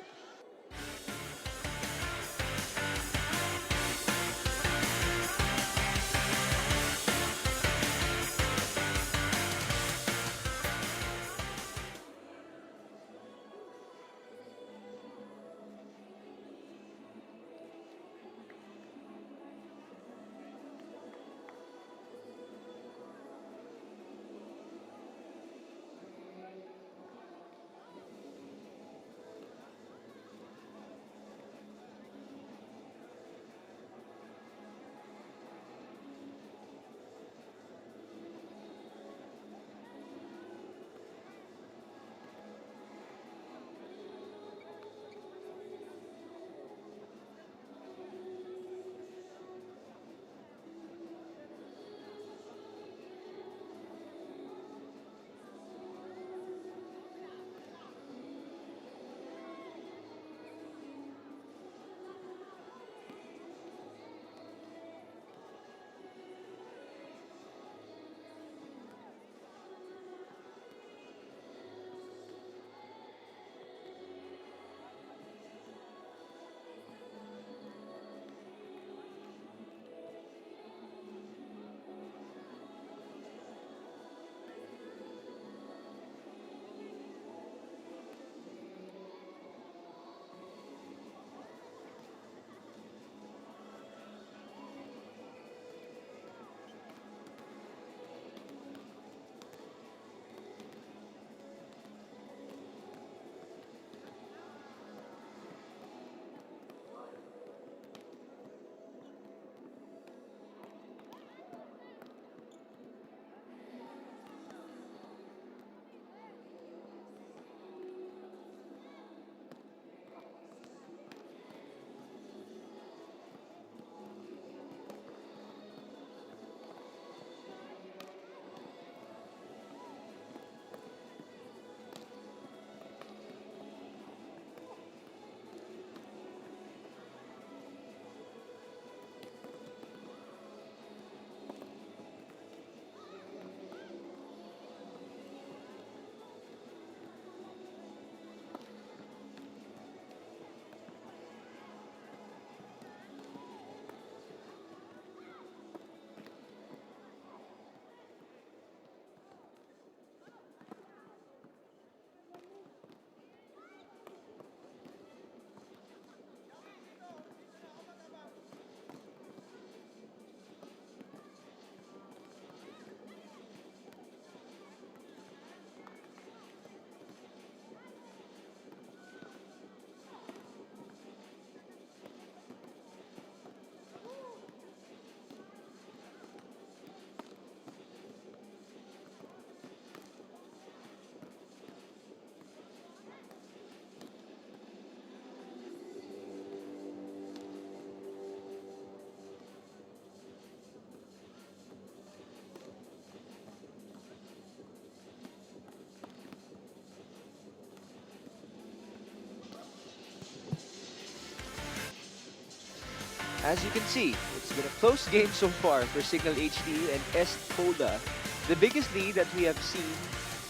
As you can see, it's been a close game so far for Cignal HD and Est Cola. The biggest lead that we have seen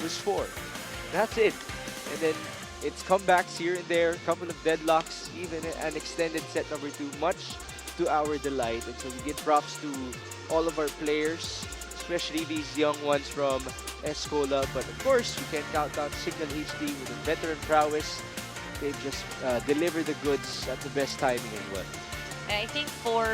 was 4. That's it. And then it's comebacks here and there, couple of deadlocks, even an extended set number 2, much to our delight. And so we give props to all of our players, especially these young ones from Est Cola. But of course, you can't count out Cignal HD with a veteran prowess. They just deliver the goods at the best timing as well. I think for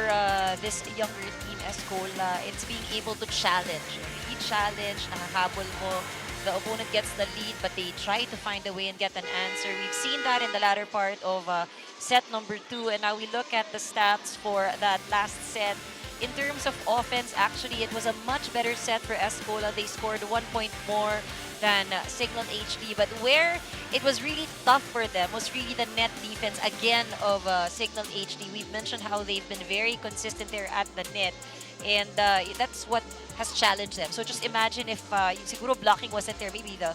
this younger team, Est Cola, it's being able to challenge. Really challenge, nakahabol mo. The opponent gets the lead, but they try to find a way and get an answer. We've seen that in the latter part of set number 2, and now we look at the stats for that last set. In terms of offense, actually, it was a much better set for Est Cola. They scored 1 point more than Cignal HD, but where it was really tough for them was really the net defense again of Cignal HD. We've mentioned how they've been very consistent there at the net, and that's what has challenged them. So just imagine if yung siguro blocking wasn't there, maybe the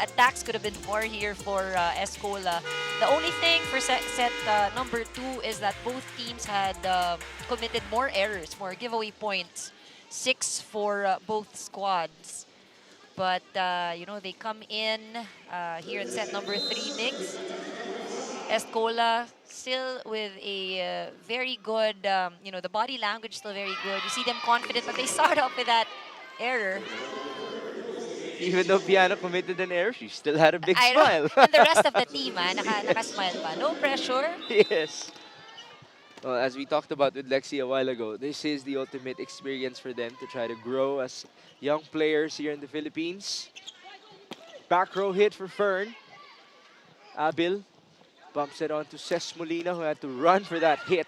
attacks could have been more here for Est Cola. The only thing for set number 2 is that both teams had committed more errors, more giveaway points, 6 for both squads. But, you know, they come in here in set number 3 mix. Est Cola still with a very good, you know, the body language still very good. You see them confident, but they start off with that error. Even though Piano committed an error, she still had a big I smile. know. And the rest of the team, naka-smile pa. No pressure. Yes. Well, as we talked about with Lexi a while ago, this is the ultimate experience for them to try to grow as young players here in the Philippines. Back row hit for Fern. Abil bumps it on to Ces Molina, who had to run for that hit.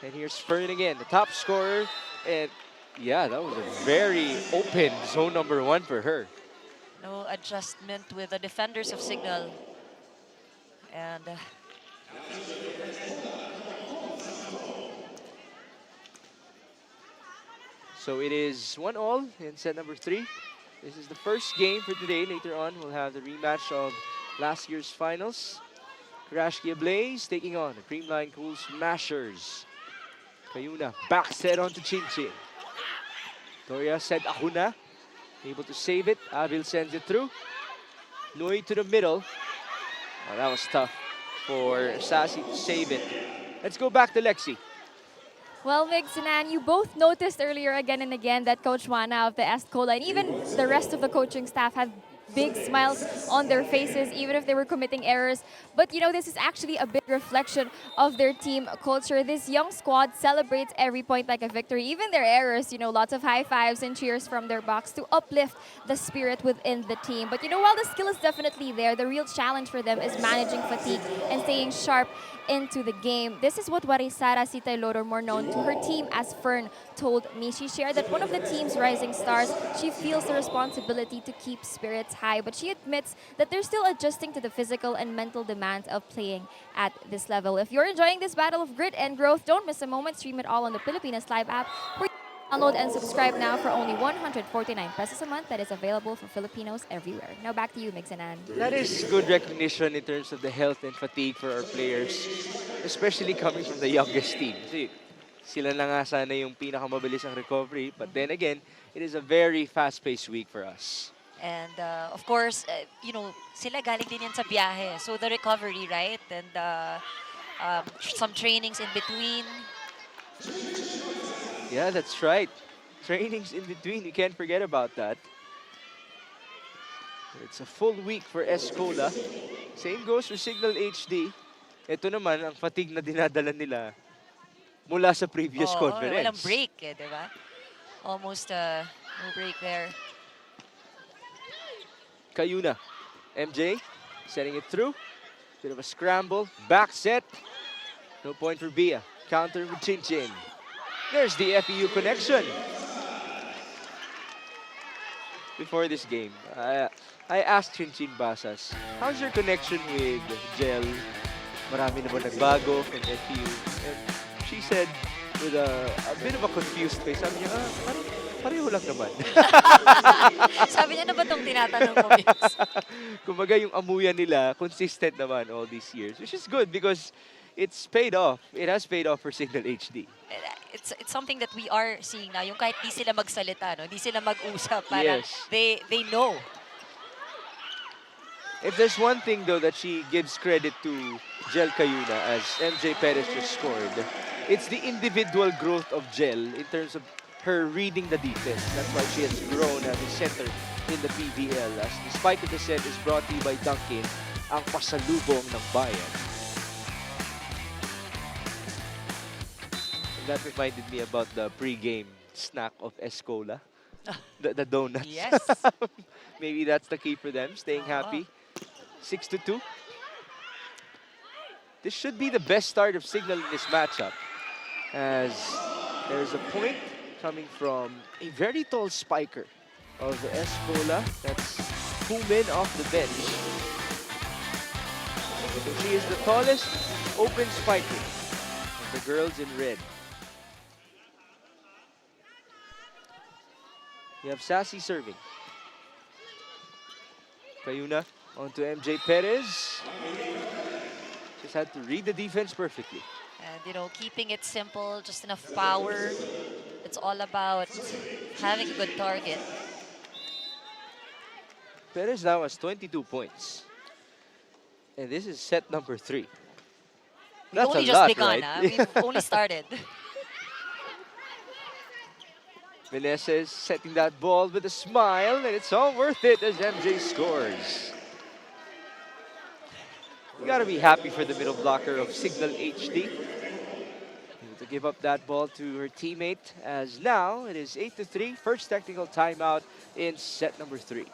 And here's Fern again, the top scorer. And yeah, that was a very open zone number 1 for her. No adjustment with the defenders of Cignal. And So it is 1-1 in set number 3. This is the first game for today. Later on, we'll have the rematch of last year's finals. Krashki Ablaze taking on the Creamline Cool Smashers. Kayuna back set onto Chin Chin. Toria said Ahuna, able to save it. Abil sends it through. Nui to the middle. Oh, that was tough for Sassy to save it. Let's go back to Lexi. Well, Migs and Ann, you both noticed earlier again and again that Coach Juana of the Est Cola and even the rest of the coaching staff have big smiles on their faces, even if they were committing errors. But, you know, this is actually a big reflection of their team culture. This young squad celebrates every point like a victory, even their errors, you know, lots of high fives and cheers from their box to uplift the spirit within the team. But, you know, while the skill is definitely there, the real challenge for them is managing fatigue and staying sharp into the game. This is what Warisara Sitaylor, more known to her team as Fern, told me. She shared that one of the team's rising stars, she feels the responsibility to keep spirits high, but she admits that they're still adjusting to the physical and mental demands of playing at this level. If you're enjoying this battle of grit and growth, don't miss a moment. Stream it all on the Pilipinas Live app, where you can download and subscribe now for only 149 pesos a month. That is available for Filipinos everywhere. Now back to you, Mix and Ann. That is good recognition in terms of the health and fatigue for our players, especially coming from the youngest team. See, sila na nga sana yung pinakamabilis ang recovery, but then again, it is a very fast-paced week for us. And of course, you know, sila galing din yan sa biyahe. So the recovery, right? And some trainings in between. Yeah, that's right. Trainings in between, you can't forget about that. It's a full week for Est Cola. Same goes for Cignal HD. Ito naman, ang fatigue na dinadala nila mula sa previous conference. Walang break, eh, di ba? Almost no break there. Kayuna. MJ setting it through. Bit of a scramble. Back set. No point for Bia. Counter with Chin Chin. There's the FEU connection. Before this game, I asked Chin Chin Basas, how's your connection with Jel? Marami na ba nagbago from FEU? And she said, with a bit of a confused face, sabi niya, parang pareho lang naman. Sabi niya, ano ba itong tinatanong mo, Vince? Kumbaga yung amuyan nila, consistent naman all these years. Which is good because it's paid off. It has paid off for Cignal HD. It's something that we are seeing now. Yung kahit di sila magsalita, no? Di sila mag-usap. Parang Yes. they know. If there's one thing though that she gives credit to Jel Cayuna, as MJ Perez just scored, it's the individual growth of Jel in terms of her reading the defense. That's why she has grown as a center in the PVL. As the spike of the set is brought to you by Dunkin, ang pasalubong ng bayan. And that reminded me about the pre-game snack of Est Cola, the donuts. Yes. Maybe that's the key for them, staying happy. 6-2. This should be the best start of Cignal in this matchup, as there's a point coming from a very tall spiker of the Est Cola. That's Pumin off the bench. So she is the tallest open spiker of the girls in red. We have Sassy serving. Cayuna onto MJ Perez. Just had to read the defense perfectly. And, you know, keeping it simple, just enough power. It's all about having a good target. Perez now has 22 points. And this is set number 3. We've That's only a just lot, begun, right? huh? We've only started. Meneses setting that ball with a smile, and it's all worth it as MJ scores. You gotta be happy for the middle blocker of Cignal HD. Able to give up that ball to her teammate, as now it is 8-3. First technical timeout in set number 3.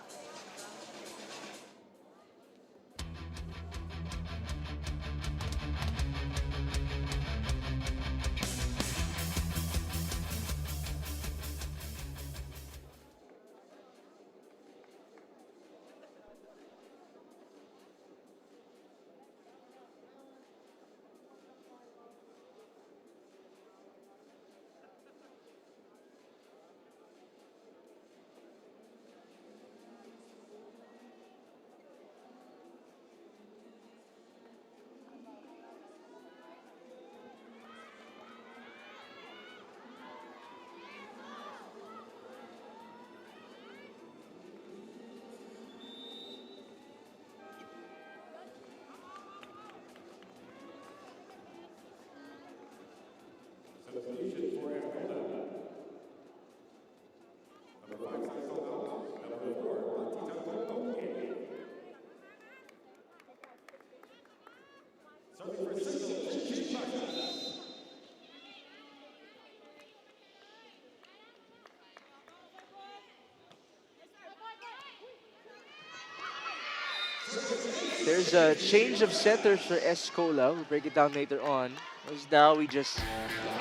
There's a change of centers for Est Cola. We'll break it down later on. As now we just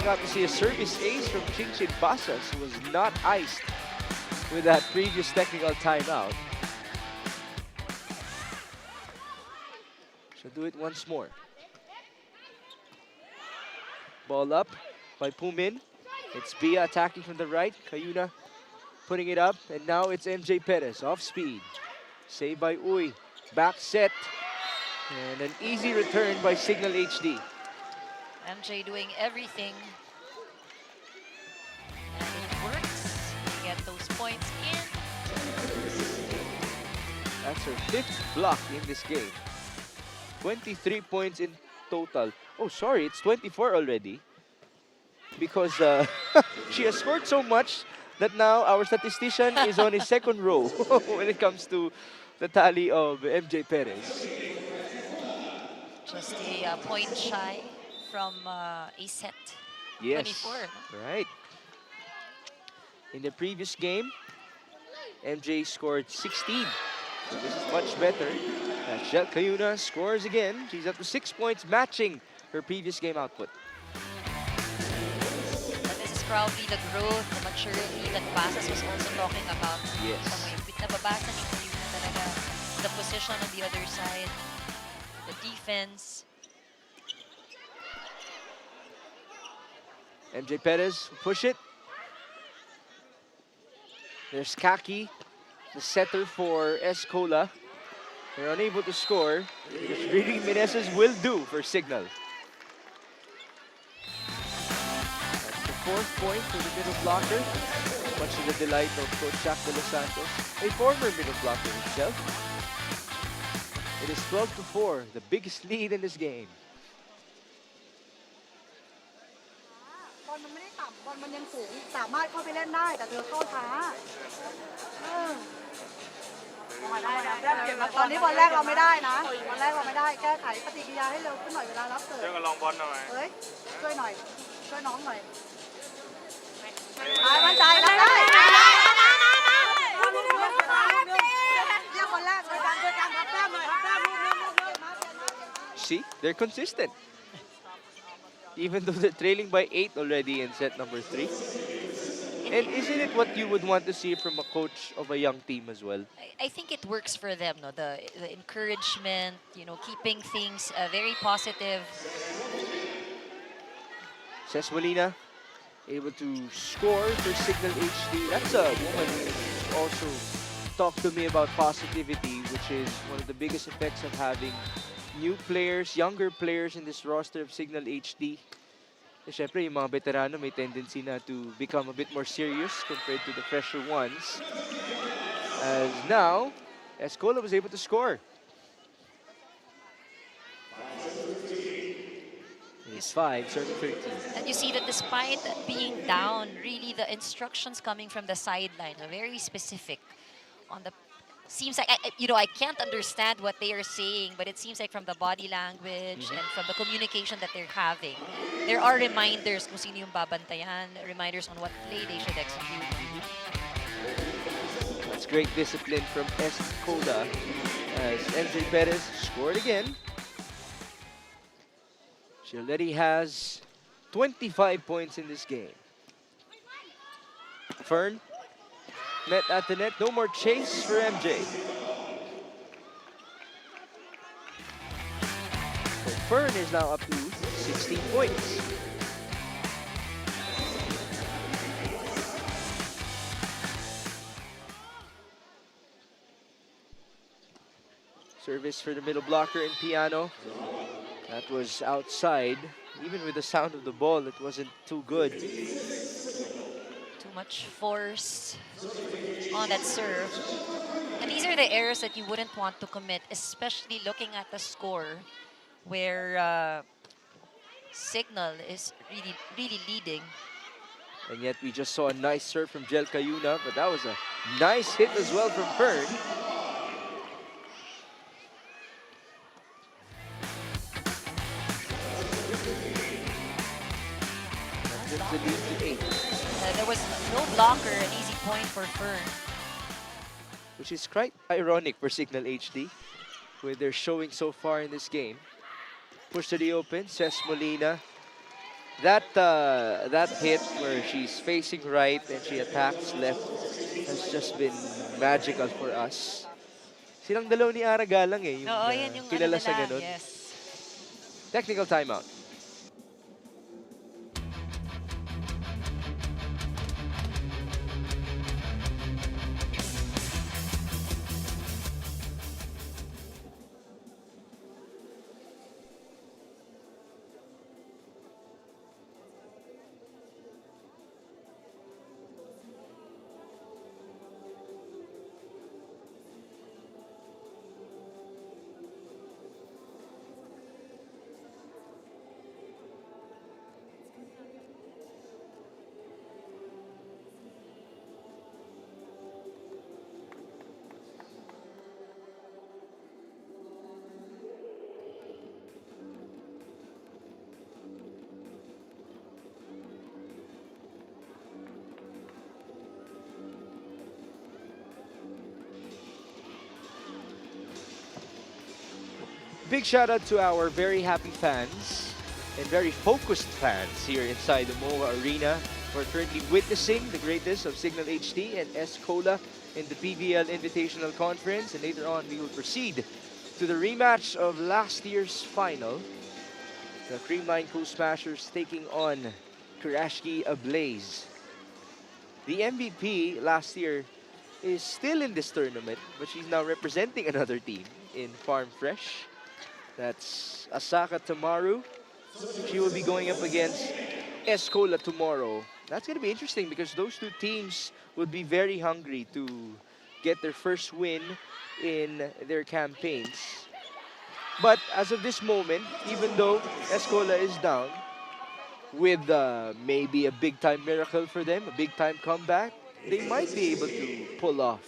got to see a service ace from Cignal Basas, who was not iced with that previous technical timeout. She'll do it once more. Ball up by Pumin. It's Bia attacking from the right. Cayuna putting it up. And now it's MJ Perez off speed. Saved by Uy. Back set. And an easy return by Cignal HD. MJ doing everything. And it works. We get those points in. That's her 5th block in this game. 23 points in total. Oh, sorry, it's 24 already. Because she has scored so much that now our statistician is on his second row when it comes to the tally of MJ Perez. Just a point shy from a set. Yes. 24. Right. In the previous game, MJ scored 16. So this is much better. As Jel Cayuna scores again. She's up to 6 points, matching her previous game output. And this is probably the growth, the maturity that Basas was also talking about. Yes. Nababasa ni Cayuna talaga the position on the other side, the defense. MJ Perez will push it. There's Kaki, the setter for Est Cola. They're unable to score. Just reading Meneses will do for Cignal. fourth point for the middle blocker, much to the delight of Coach Jack De Los Santos, a former middle blocker himself. It is 12-4, the biggest lead in this game. บอลมันไม่ได้ต่ำบอลมันยังสูงสามารถเข้าไปเล่นได้แต่เธอเข้าช้าตอนนี้บอลแรกเราไม่ได้นะบอลแรกเราไม่ได้แก้ไขปฏิกิริยาให้เร็วขึ้นหน่อยเวลารับเสิร์ฟ เรื่องกันลองบอลหน่อย เฮ้ยช่วยหน่อยช่วยน้องหน่อยมั่นใจได้เรียกคนแรกช่วยกันรับแต้มหน่อยรับแต้มลูก See, they're consistent. Even though they're trailing by 8 already in set number 3. And isn't it what you would want to see from a coach of a young team as well? I think it works for them, no? The encouragement, keeping things very positive. Ses Molina able to score for Cignal HD. That's a woman who also talked to me about positivity, which is one of the biggest effects of having new players, younger players in this roster of Cignal HD. Eh, syempre, yung mga veterano may tendency na to become a bit more serious compared to the fresher ones. As now, Est Cola was able to score. It's 5, serving 13. And you see that despite being down, really the instructions coming from the sideline are very specific. On the seems like I can't understand what they are saying, but it seems like from the body language and from the communication that they're having, there are reminders kung sino yung babantayan, reminders on what play they should execute. That's great discipline from Est Cola as MJ Perez scored again. She already has 25 points in this game. Fern met at the net. No more chase for MJ. So Fern is now up to 16 points. Service for the middle blocker in Piano. That was outside. Even with the sound of the ball, it wasn't too good. Too much force on that serve. And these are the errors that you wouldn't want to commit, especially looking at the score where Cignal is really leading. And yet we just saw a nice serve from Jel Cayuna, but that was a nice hit as well from Fern. That's the lead to 8. There was no blocker, an easy point for Fern. Which is quite ironic for Cignal HD, where they're showing so far in this game. Push to the open, Ses Molina. That hit where she's facing right and she attacks left has just been magical for us. Silang dalaw ni Araga lang eh, yung, Yan yung kilala sa ganun. Yes. Technical timeout. Big shout out to our very happy fans and very focused fans here inside the MOA Arena. We're currently witnessing the greatness of Cignal HD and Est Cola in the PVL Invitational Conference, and later on we will proceed to the rematch of last year's final. The Creamline Cool Smashers taking on Kurashki Ablaze. The MVP last year is still in this tournament, but she's now representing another team in Farm Fresh. That's Asaka Tamaru. She will be going up against Est Cola tomorrow. That's going to be interesting because those two teams would be very hungry to get their first win in their campaigns. But as of this moment, even though Est Cola is down, with maybe a big-time miracle for them, a big-time comeback, they might be able to pull off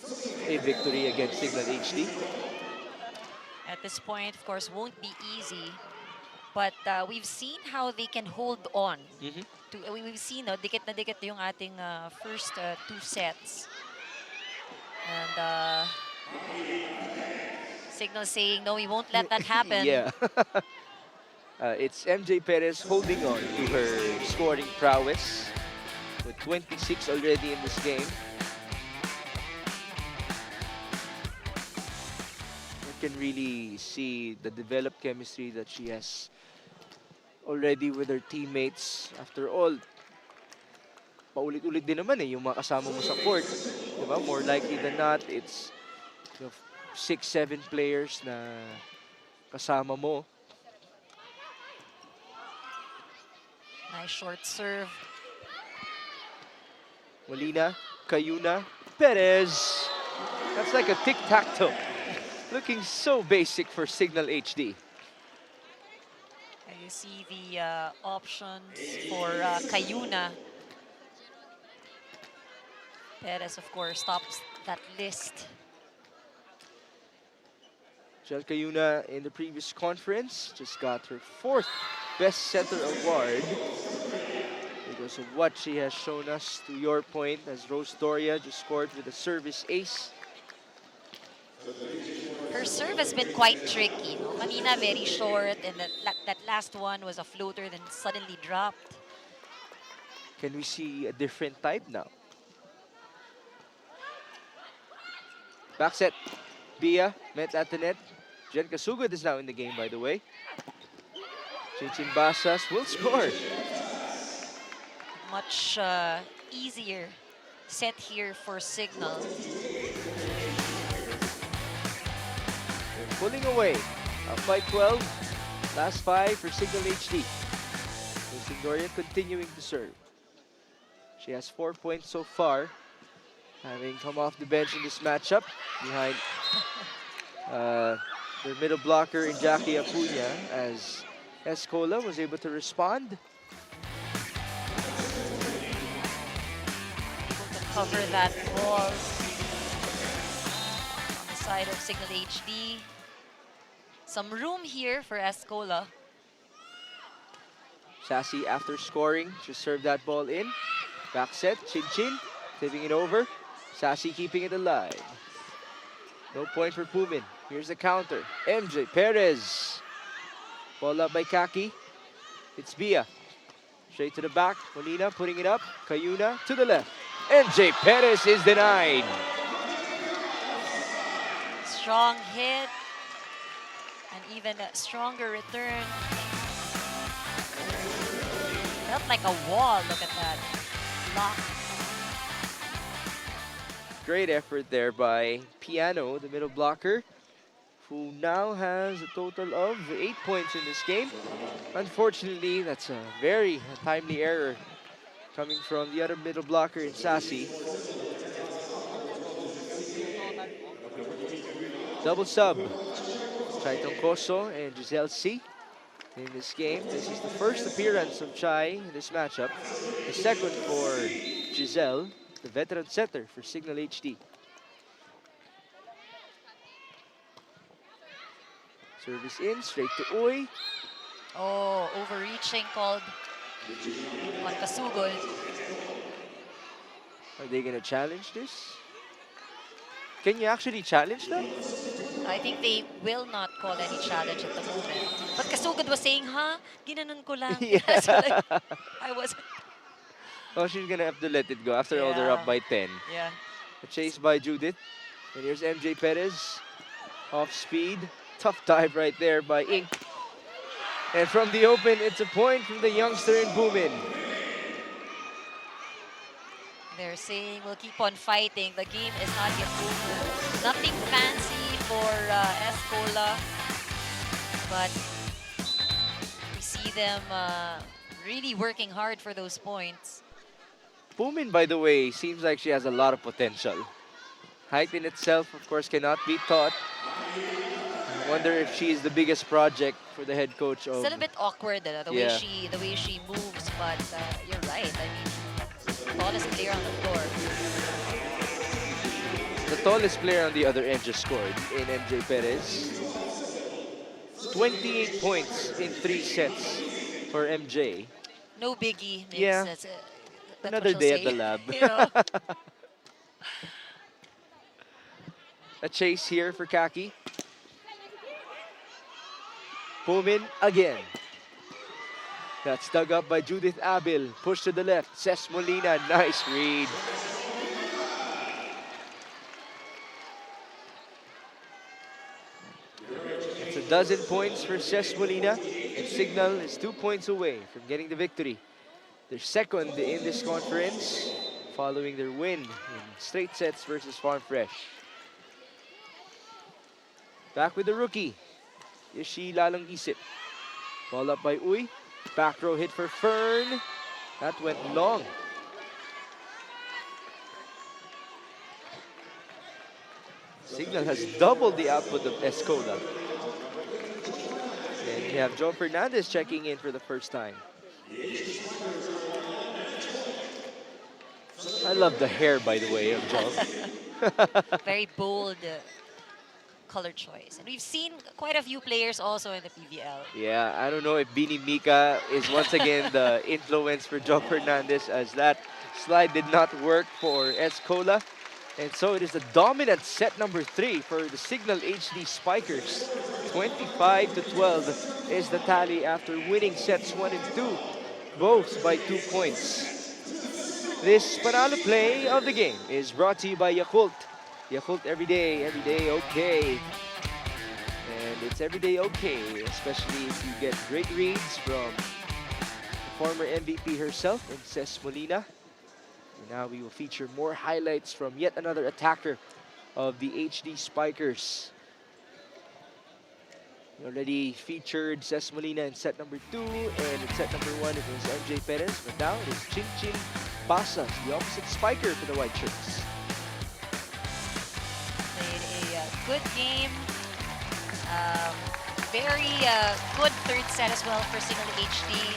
a victory against Cignal HD. At this point, of course, won't be easy. But we've seen how they can hold on. Mhm. We've seen, no, dikit na dikit yung ating first two sets. And Cignal saying, no, we won't let that happen. Yeah. It's MJ Perez holding on to her scoring prowess with 26 already in this game. You can really see the developed chemistry that she has already with her teammates. After all, paulit-ulit din naman yung mga kasama mo sa court. Diba? More likely than not, it's 6-7 players na kasama mo. Nice short serve. Molina, Cayuna, Perez. That's like a tic-tac-toe. Looking so basic for Cignal HD. And you see the options for Cayuna. Perez, of course, tops that list. Jel Cayuna in the previous conference just got her 4th Best Setter award because of what she has shown us. To your point, as Rose Doria just scored with a service ace. Her serve has been quite tricky. No? Kanina, very short, and that last one was a floater, then suddenly dropped. Can we see a different type now? Back set. Bia met at the net. Jen Kasugod is now in the game, by the way. Chinchin Basas will score. Much easier set here for Cignal. They're pulling away. Up by 12. Last 5 for Cignal HD. Dorian continuing to serve. She has 4 points so far, having come off the bench in this matchup behind their middle blocker in Jackie Acuna, as Est Cola was able to respond. Able to cover that ball on the side of Cignal HD. Some room here for Est Cola. Sassy, after scoring, just served that ball in. Back set, Chin Chin, tipping it over. Sassy keeping it alive. No point for Pumin. Here's the counter. MJ Perez. Ball up by Kaki. It's Bia. Straight to the back. Molina putting it up. Cayuna to the left. MJ Perez is denied. Strong hit. And even a stronger return. Felt like a wall. Look at that. Lock. Great effort there by Piano, the middle blocker, who now has a total of 8 points in this game. Unfortunately, that's a very timely error coming from the other middle blocker in Sassy. Double sub. Chai Tongkoso and Giselle C. in this game. This is the first appearance of Chai in this matchup. The second for Giselle, the veteran setter for Cignal HD. Service in, straight to Uy. Oh, overreaching called on Kasugol. Are they gonna challenge this? Can you actually challenge them? I think they will not call any challenge at the moment. But Kasugod was saying, huh? Ginanon ko lang. Yeah. So like, I was... Oh, she's gonna have to let it go. After all, they're up by 10. Yeah. A chase by Judith. And here's MJ Perez. Off speed. Tough dive right there by Ink. And from the open, it's a point from the youngster in Boomin. They're saying we'll keep on fighting. The game is not yet over. Nothing fancy for Est Cola. But we see them really working hard for those points. Pumin, by the way, seems like she has a lot of potential. Height in itself, of course, cannot be taught. I wonder if she is the biggest project for the head coach It's a of... little bit awkward Yeah. the way she moves, but you're right. I mean, tallest player on the floor. The tallest player on the other end just scored in MJ Perez. 28 points in 3 sets for MJ. No biggie, Mix. Yeah, That's what another she'll day at the say. lab. You know? A chase here for Kaki. Pumin again. That's dug up by Judith Abil. Push to the left. Ces Molina, nice read. It's a dozen points for Ces Molina. And Cignal is 2 points away from getting the victory. They're second in this conference, following their win in straight sets versus Farm Fresh. Back with the rookie, Ishi Lalong Isip. Ball up by Uy. Back row hit for Fern. That went long. Cignal has doubled the output of Est Cola. And we have Joe Fernandez checking in for the first time. I love the hair, by the way, of Joe. Very bold color choice. And we've seen quite a few players also in the PVL. Yeah, I don't know if Bini Mika is once again the influence for Joe Fernandez, as that slide did not work for Est Cola. And so it is the dominant set number 3 for the Cignal HD Spikers. 25-12 is the tally after winning sets 1 and 2, both by 2 points. This Panalo play of the game is brought to you by Yakult. Yakult every day okay. And it's every day okay, especially if you get great reads from the former MVP herself, Ces Molina. And now we will feature more highlights from yet another attacker of the HD Spikers. We already featured Ces Molina in set number 2, and in set number 1 it was MJ Perez, but now it is Chin Chin Basas, the opposite spiker for the White Shirts. Played a good game. Very good third set as well for Cignal HD.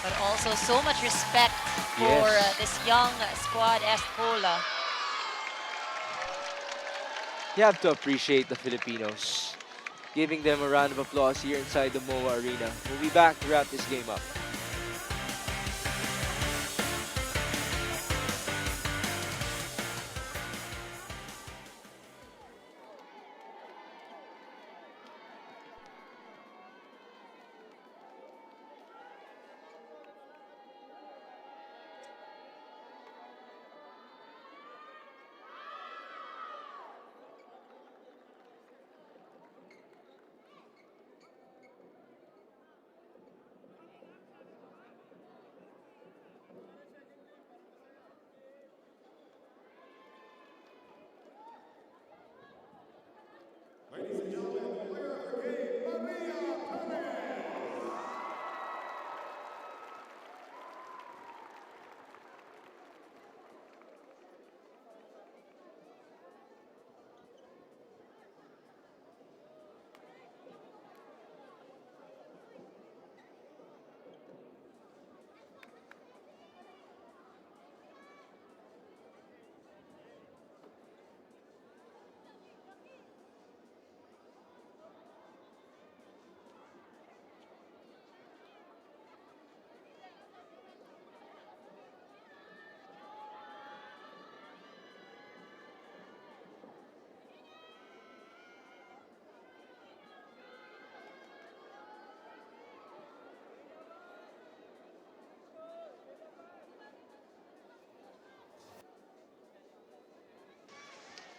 But also so much respect for Yes. this young squad, Est Cola. You have to appreciate the Filipinos. Giving them a round of applause here inside the MOA Arena. We'll be back to wrap this game up.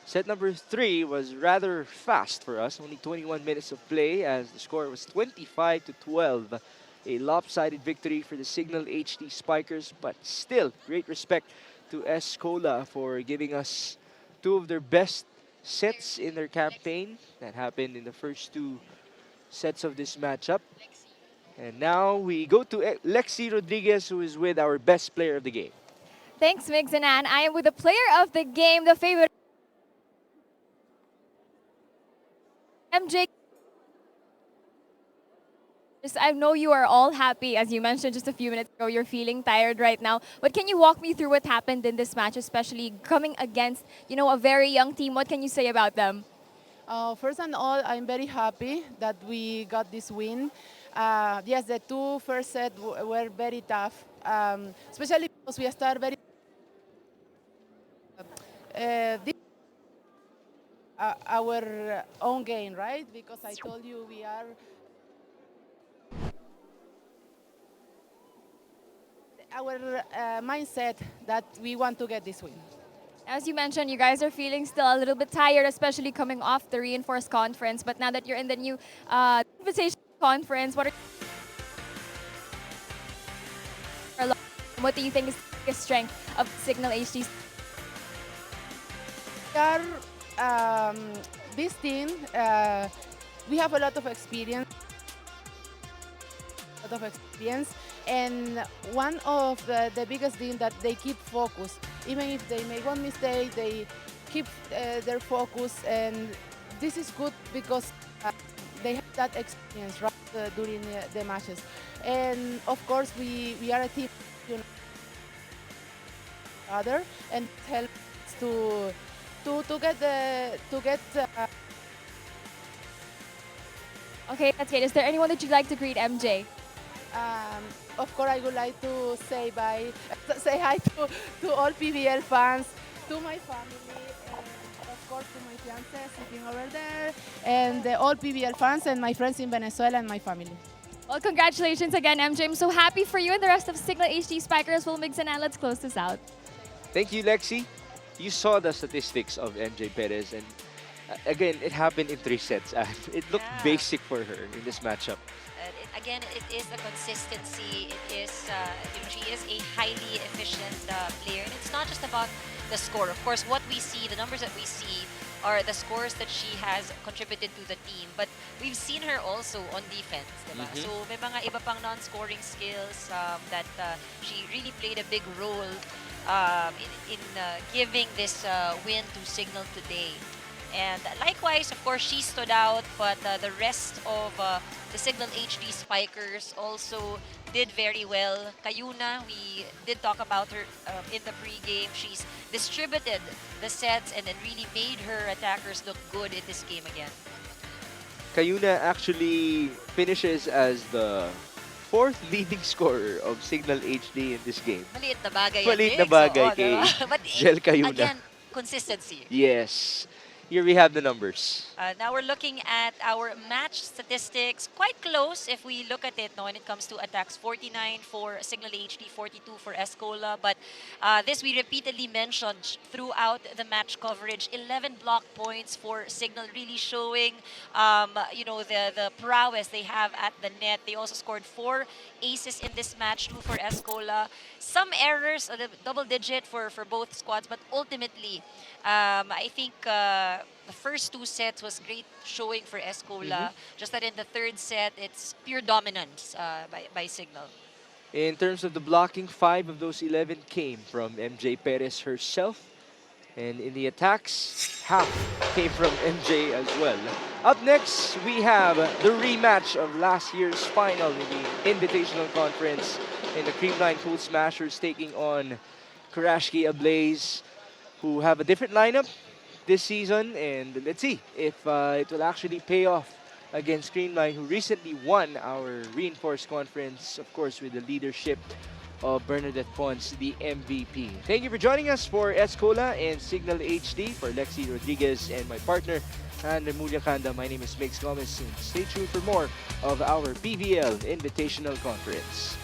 Set number 3 was rather fast for us, only 21 minutes of play as the score was 25-12. A lopsided victory for the Cignal HD Spikers, but still great respect to Est Cola for giving us 2 of their best sets in their campaign. That happened in the first 2 sets of this matchup. And now we go to Lexi Rodriguez, who is with our best player of the game. Thanks, Migs and Ann. I am with the player of the game, the favorite MJ. I know you are all happy, as you mentioned just a few minutes ago. You're feeling tired right now. But can you walk me through what happened in this match, especially coming against, a very young team? What can you say about them? First and all, I'm very happy that we got this win. Yes, the two first sets were very tough, especially because we started very. This our own game, right? Because I told you we are. Our mindset that we want to get this win. As you mentioned, you guys are feeling still a little bit tired, especially coming off the reinforced conference. But now that you're in the new invitation conference, what do you think is the biggest strength of Cignal HD? We are this team. We have a lot of experience. And one of the biggest thing that they keep focused. Even if they make one mistake, they keep their focus, and this is good because they have that experience right during the matches. And of course, we are a team, other, and help to get. Okay, that's great. Is there anyone that you'd like to greet, MJ? Of course, I would like to say say hi to all PVL fans, to my family, and of course to my fiance sitting over there, and all PVL fans and my friends in Venezuela and my family. Well, congratulations again, MJ. I'm so happy for you and the rest of Cignal HD Spikers. Well, Migs and Ann, let's close this out. Thank you, Lexi. You saw the statistics of MJ Perez, and again, it happened in 3 sets. It looked basic for her in this matchup. Again, it is the consistency. It is, she is a highly efficient player. And it's not just about the score. Of course, what we see, the numbers that we see are the scores that she has contributed to the team. But we've seen her also on defense, diba? So may mga iba pang non-scoring skills that she really played a big role in giving this win to Cignal today. And likewise, of course, she stood out, but the rest of the Cignal HD Spikers also did very well. Kayuna, we did talk about her in the pregame. She's distributed the sets and then really made her attackers look good in this game again. Kayuna actually finishes as the 4th leading scorer of Cignal HD in this game. Maliit na bagay yan, Maliit na Migs. bagay Oo, kay diba? But Jel Kayuna. again, consistency. Yes. Here we have the numbers. Now we're looking at our match statistics. Quite close if we look at it when it comes to attacks. 49 for Cignal HD, 42 for Est Cola. But this we repeatedly mentioned throughout the match coverage. 11 block points for Cignal, really showing the prowess they have at the net. They also scored 4 aces in this match, 2 for Est Cola. Some errors, double digit for both squads, but ultimately, I think the first 2 sets was great showing for Est Cola. Just that in the 3rd set, it's pure dominance by Cignal. In terms of the blocking, 5 of those 11 came from MJ Perez herself. And in the attacks, half came from MJ as well. Up next, we have the rematch of last year's final in the Invitational Conference, in the Creamline Cool Smashers taking on Kurashki Ablaze, who have a different lineup this season. And let's see if it will actually pay off against Creamline, who recently won our Reinforced Conference, of course, with the leadership of Bernadette Pons, the MVP. Thank you for joining us for Est Cola and Cignal HD. For Lexi Rodriguez and my partner, Anne Remulia Kanda, my name is Migs Gomez. And stay tuned for more of our PVL Invitational Conference.